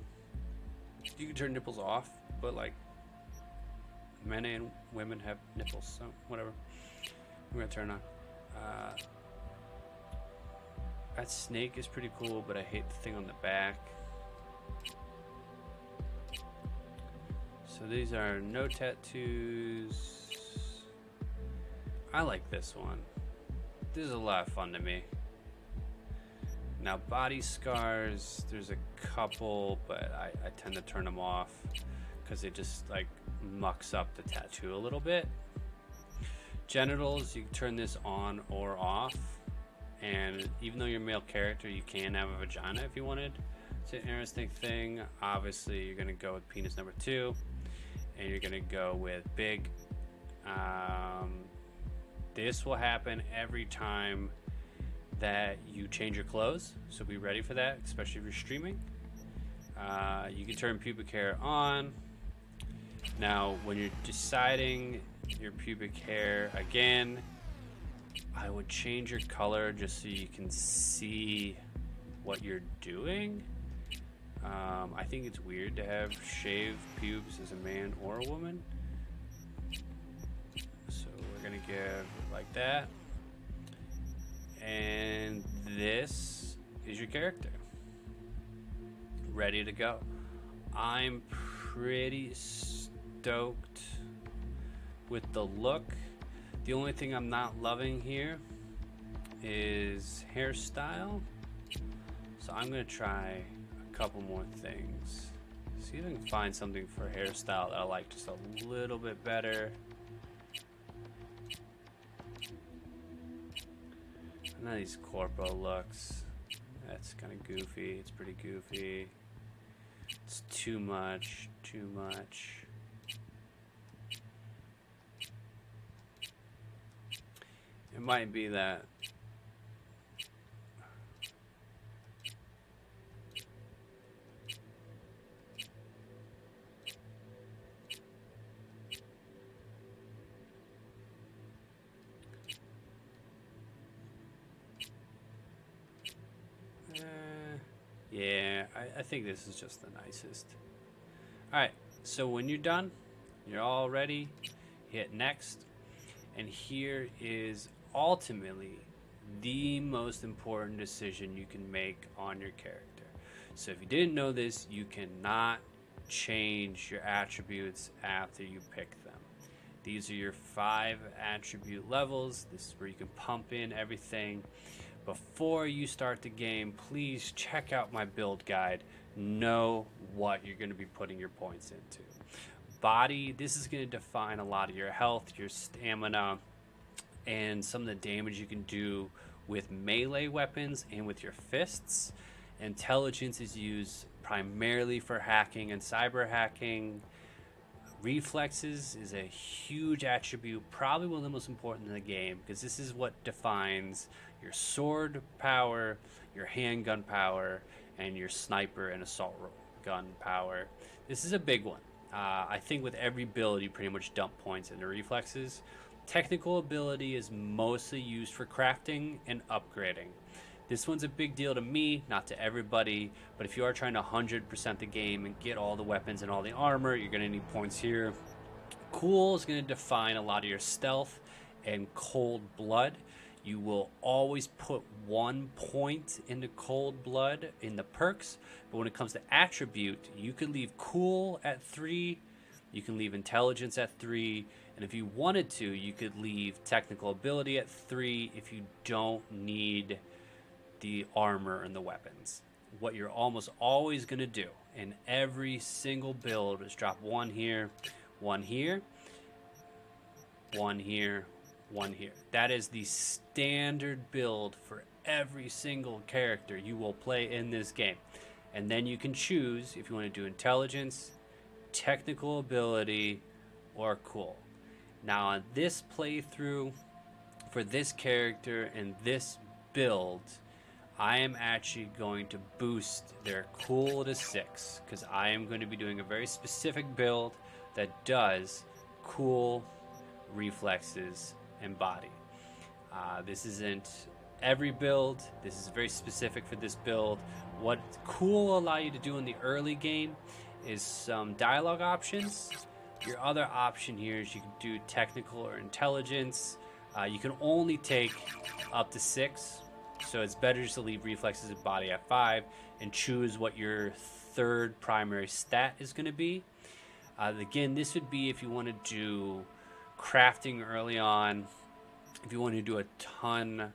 You can turn nipples off, but like men and women have nipples, so whatever. I'm gonna turn on. That snake is pretty cool, but I hate the thing on the back. So these are no tattoos. I like this one. This is a lot of fun to me. Now body scars, there's a couple, but I tend to turn them off because it just like mucks up the tattoo a little bit. Genitals, you can turn this on or off. And even though you're a male character, you can have a vagina if you wanted. It's an interesting thing. Obviously, you're going to go with penis number 2. And you're going to go with big. This will happen every time that you change your clothes. So be ready for that, especially if you're streaming. You can turn pubic hair on. Now, when you're deciding your pubic hair, again, I would change your color just so you can see what you're doing. I think it's weird to have shaved pubes as a man or a woman. So we're gonna give it like that. And this is your character. Ready to go. I'm pretty stoked with the look. The only thing I'm not loving here is hairstyle. So I'm gonna try a couple more things. See if I can find something for hairstyle that I like just a little bit better. None of these corpo looks. That's kind of goofy. It's pretty goofy. It's too much. Too much. It might be that yeah, I think this is just the nicest. Alright, so when you're done, you're all ready, hit next, and here is ultimately the most important decision you can make on your character. So if you didn't know this, you cannot change your attributes after you pick them. These are your 5 attribute levels. This is where you can pump in everything. Before you start the game, please check out my build guide. Know what you're going to be putting your points into. body, this is going to define a lot of your health, your stamina, and some of the damage you can do with melee weapons and with your fists. Intelligence is used primarily for hacking and cyber hacking. Reflexes is a huge attribute, probably one of the most important in the game, because this is what defines your sword power, your handgun power, and your sniper and assault gun power. This is a big one. I think with every build you pretty much dump points into reflexes. Technical ability is mostly used for crafting and upgrading. This one's a big deal to me, not to everybody, but if you are trying to 100% the game and get all the weapons and all the armor, you're going to need points here. Cool is going to define a lot of your stealth and cold blood. You will always put 1 point into cold blood in the perks, but when it comes to attribute, you can leave cool at 3, you can leave intelligence at 3, and if you wanted to, you could leave technical ability at 3 if you don't need the armor and the weapons. What you're almost always going to do in every single build is drop 1 here, 1 here, 1 here, 1 here. That is the standard build for every single character you will play in this game. And then you can choose if you want to do intelligence, technical ability, or cool. Now on this playthrough, for this character and this build, I am actually going to boost their cool to 6, because I am going to be doing a very specific build that does cool, reflexes, and body. This isn't every build. This is very specific for this build. What cool will allow you to do in the early game is some dialogue options. Your other option here is you can do technical or intelligence. You can only take up to 6. So it's better just to leave reflexes and body at 5 and choose what your third primary stat is going to be. Again, this would be if you want to do crafting early on, if you want to do a ton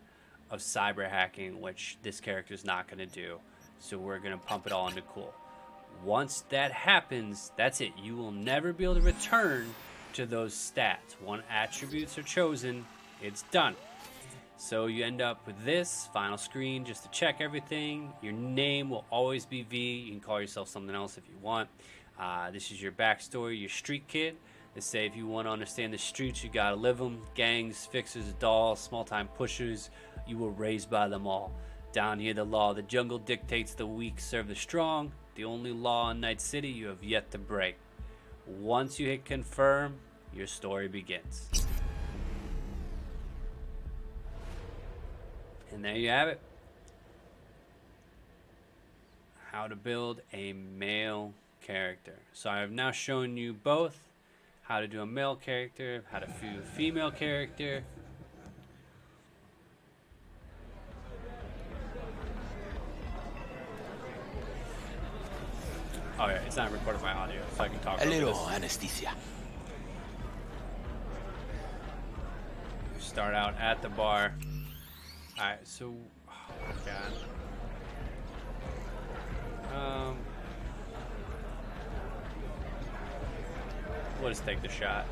of cyber hacking, which this character is not going to do. So we're going to pump it all into cool. Once that happens, that's it. You will never be able to return to those stats. Once attributes are chosen, it's done. So you end up with this final screen just to check everything. Your name will always be V. You can call yourself something else if you want. This is your backstory, your street kid. They say if you want to understand the streets, you gotta live them. Gangs, fixers, dolls, small-time pushers, you were raised by them all. Down here, the law of the jungle dictates the weak serve the strong. The only law in Night City you have yet to break. Once you hit confirm, your story begins. And there you have it. How to build a male character. So I have now shown you both how to do a male character, how to do a female character. Oh yeah, it's not recording my audio, so I can talk A over little this. anesthesia. We start out at the bar. Alright, so... Oh my god. We'll just take the shot.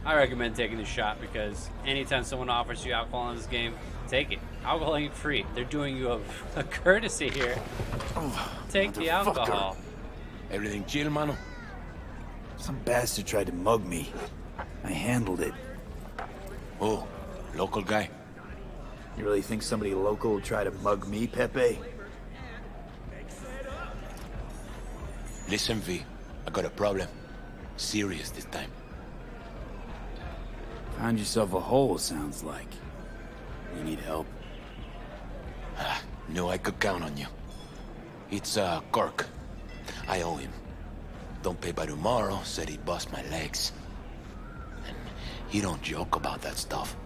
I recommend taking the shot because anytime someone offers you alcohol in this game, take it. Alcohol ain't free. They're doing you a courtesy here. Take the alcohol. Everything chill, mano? Some bastard tried to mug me. I handled it. Oh, local guy. You really think somebody local will try to mug me, Pepe? Listen, V, I got a problem. Serious this time. Found yourself a hole, sounds like. You need help? Knew I could count on you. It's, Kirk. I owe him. Don't pay by tomorrow, said he'd bust my legs. And he don't joke about that stuff.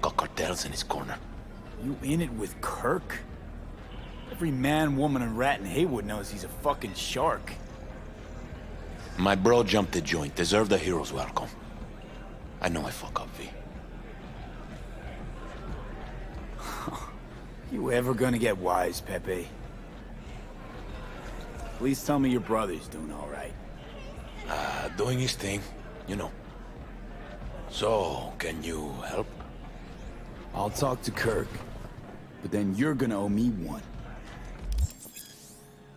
Got cartels in his corner. You in it with Kirk? Every man, woman, and rat in Haywood knows he's a fucking shark. My bro jumped the joint. Deserved a hero's welcome. I know I fuck up, V. You ever gonna get wise, Pepe? Please tell me your brother's doing all right. Doing his thing, you know. So, can you help? I'll talk to Kirk, but then you're gonna owe me one.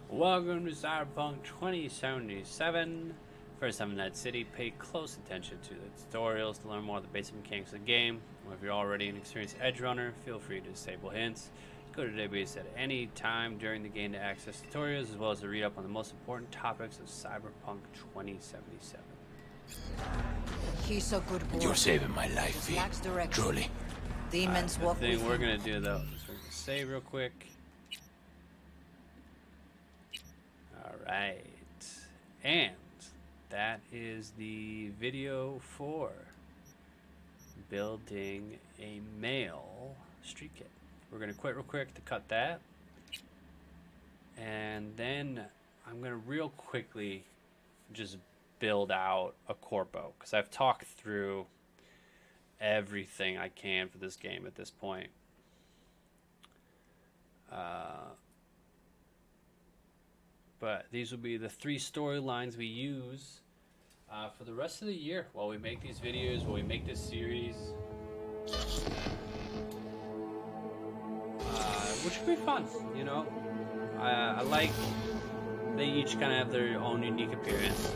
Welcome to Cyberpunk 2077. First time in Night City, pay close attention to the tutorials to learn more of the basic mechanics of the game. Or if you're already an experienced edge runner, feel free to disable hints. Go to the database at any time during the game to access tutorials, as well as to read up on the most important topics of Cyberpunk 2077. He's a good boy. You're saving my life, V. Lacks direction. Truly. Demons walk The with thing we're him. gonna do though is we're gonna save real quick. Alright. And that is the video for building a male street kit. We're gonna quit real quick to cut that. And then I'm gonna real quickly just build out a corpo, because I've talked through everything I can for this game at this point. But these will be the 3 storylines we use for the rest of the year while we make these videos, while we make this series. Which will be fun, you know. I like they each kind of have their own unique appearance.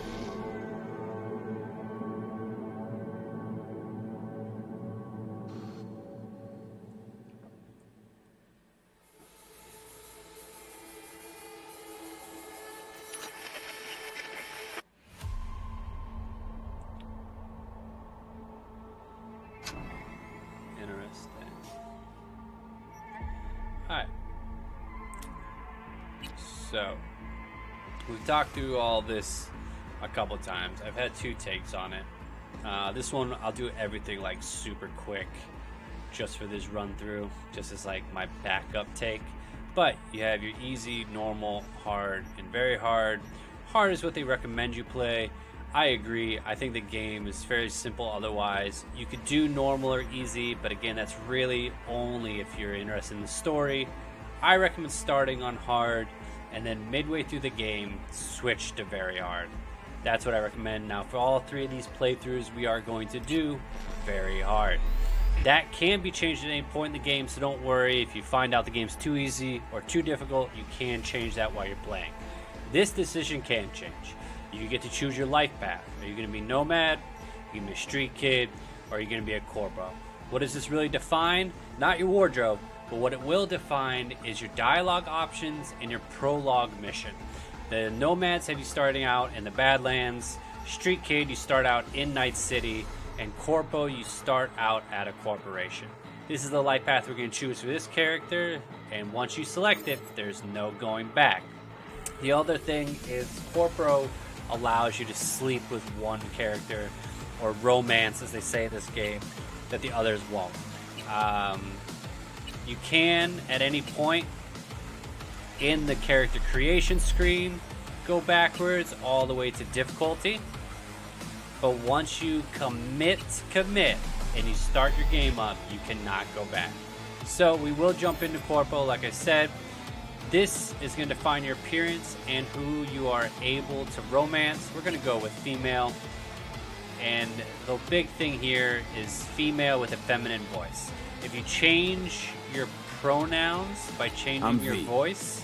Alright. So, we've talked through all this a couple times. I've had 2 takes on it. This one, I'll do everything like super quick just for this run through, just as like my backup take. But you have your easy, normal, hard, and very hard. Hard is what they recommend you play. I agree. I think the game is very simple otherwise. You could do normal or easy, but again, that's really only if you're interested in the story. I recommend starting on hard, and then midway through the game, switch to very hard. That's what I recommend. Now, for all 3 of these playthroughs, we are going to do very hard. That can be changed at any point in the game, so don't worry. If you find out the game's too easy or too difficult, you can change that while you're playing. This decision can change. You get to choose your life path. Are you going to be nomad? Are you going to be a street kid? Or are you going to be a corpo? What does this really define? Not your wardrobe, but what it will define is your dialogue options and your prologue mission. The nomads have you starting out in the Badlands. Street kid, you start out in Night City. And corpo, you start out at a corporation. This is the life path we're going to choose for this character. And once you select it, there's no going back. The other thing is corpo allows you to sleep with one character, or romance as they say in this game, that the others won't. You can at any point in the character creation screen go backwards all the way to difficulty, but once you commit and you start your game up, you cannot go back. So we will jump into corpo. Like I said, this is going to define your appearance and who you are able to romance. We're going to go with female. And the big thing here is female with a feminine voice. If you change your pronouns by changing your voice,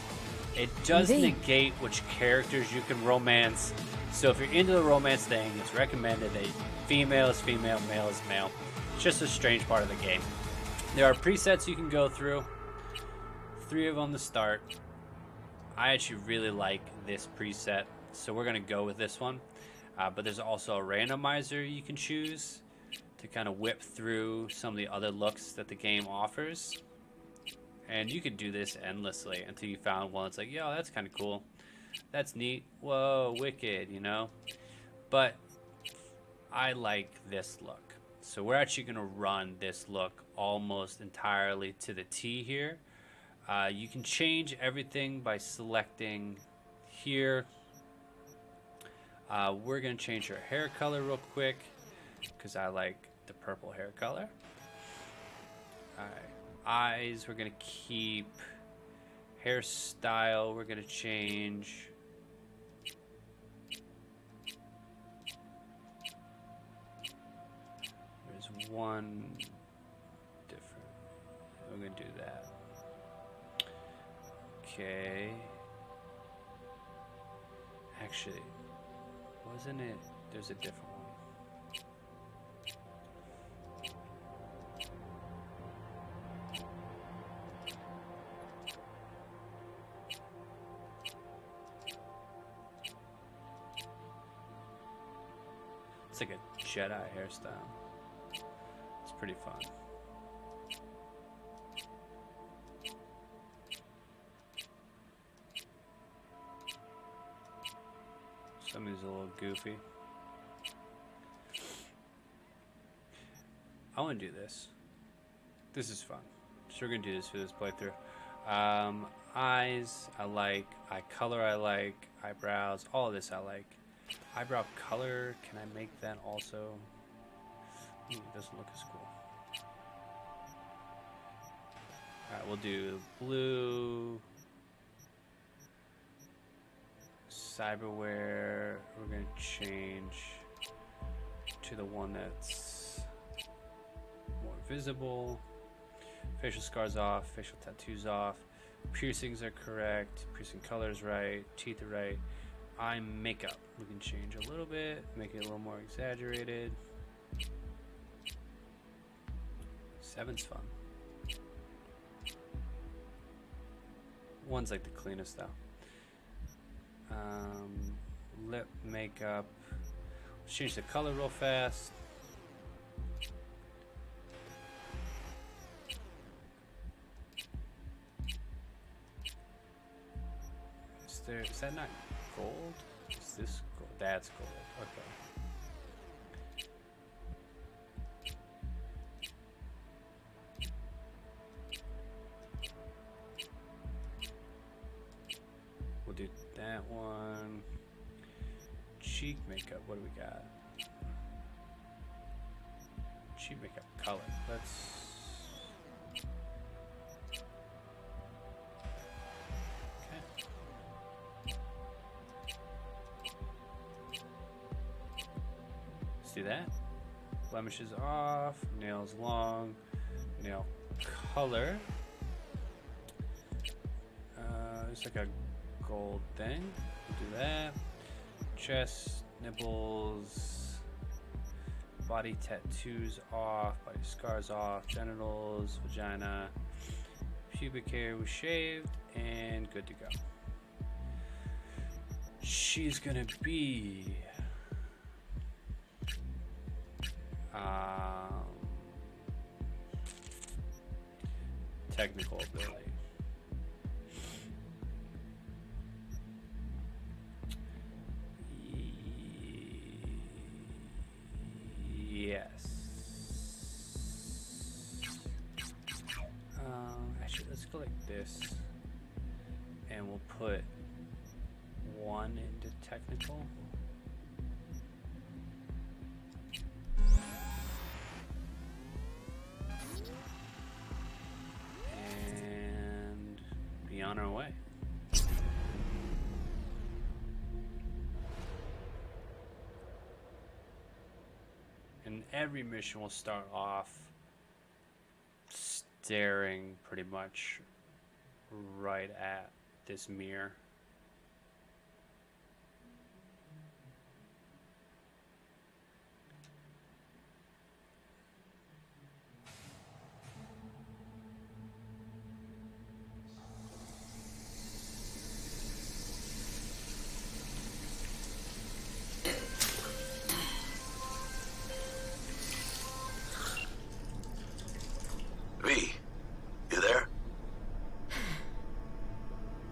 it does negate which characters you can romance. So if you're into the romance thing, it's recommended that female is female, male is male. It's just a strange part of the game. There are presets you can go through. 3 of them to start. I actually really like this preset, so we're going to go with this one. But there's also a randomizer you can choose to kind of whip through some of the other looks that the game offers. And you could do this endlessly until you found one that's like, yo, that's kind of cool. That's neat. Whoa, wicked, you know? But I like this look. So we're actually going to run this look almost entirely to the T here. You can change everything by selecting here. We're going to change her hair color real quick because I like the purple hair color. Alright, eyes, we're going to keep. Hairstyle, we're going to change one different. We're gonna do that. Okay. Actually, wasn't it? There's a different one. It's like a Jedi hairstyle. It's pretty fun. Some of these are a little goofy. I want to do this. This is fun. So we're going to do this for this playthrough. Eyes, I like. Eye color, I like. Eyebrows, all of this I like. Eyebrow color, can I make that also? Ooh, it doesn't look as cool. Alright, we'll do blue. Cyberware, we're going to change to the one that's more visible. Facial scars off, facial tattoos off. Piercings are correct, piercing colors right, teeth are right. Eye makeup, we can change a little bit, make it a little more exaggerated. 7's fun. 1's like the cleanest though. Lip makeup. Let's change the color real fast. Is that not gold? Is this gold? That's gold. Okay. We'll do that one. Cheek makeup. What do we got? Cheek makeup color. Let's. Do that. Blemishes off, nails long, nail color. It's like a gold thing. We'll do that. Chest, nipples, body tattoos off, body scars off, genitals, vagina, pubic hair was shaved, and good to go. She's gonna be technical ability. Yes. Actually, let's go like this, and we'll put 1 into technical. On our way. And every mission will start off staring pretty much right at this mirror.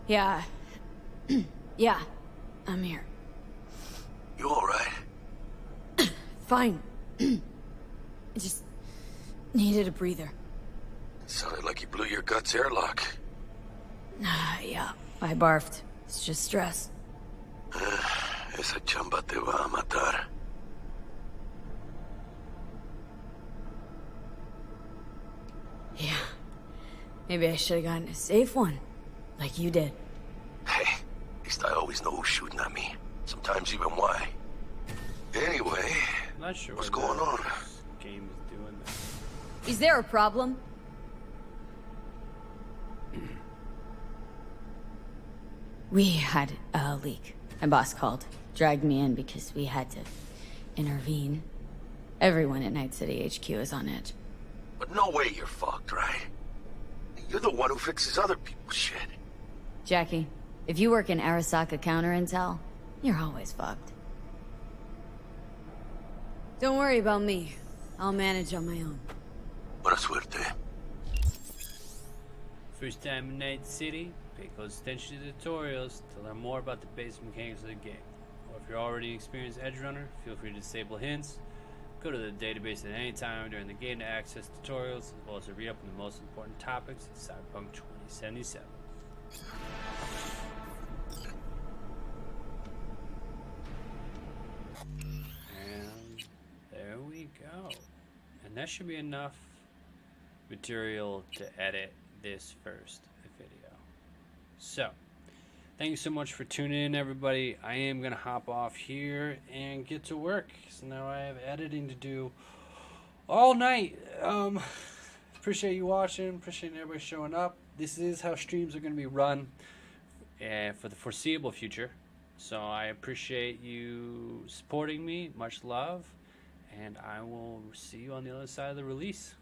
Yeah. Yeah. I'm here. You alright? Fine. I just needed a breather. It sounded like you blew your guts airlock. Yeah, I barfed. It's just stress. Esa chamba te va a matar. Yeah. Maybe I should have gotten a safe one. Like you did. Hey, at least I always know who's shooting at me. Sometimes even why. Anyway, I'm not sure what's going on? Game is doing this. Is there a problem? We had a leak. My boss called, dragged me in because we had to intervene. Everyone at Night City HQ is on edge. But no way you're fucked, right? You're the one who fixes other people's shit. Jackie, if you work in Arasaka counter intel, you're always fucked. Don't worry about me. I'll manage on my own. Buena suerte. First time in Night City, pay close attention to the tutorials to learn more about the basic mechanics of the game. Or if you're already an experienced edge runner, feel free to disable hints. Go to the database at any time during the game to access tutorials, as well as to read up on the most important topics in Cyberpunk 2077. And there we go. And that should be enough material to edit this first video. So, thank you so much for tuning in, everybody. I am going to hop off here and get to work. So now I have editing to do all night. Appreciate you watching. Appreciate everybody showing up. This is how streams are going to be run for the foreseeable future. So I appreciate you supporting me. Much love. And I will see you on the other side of the release.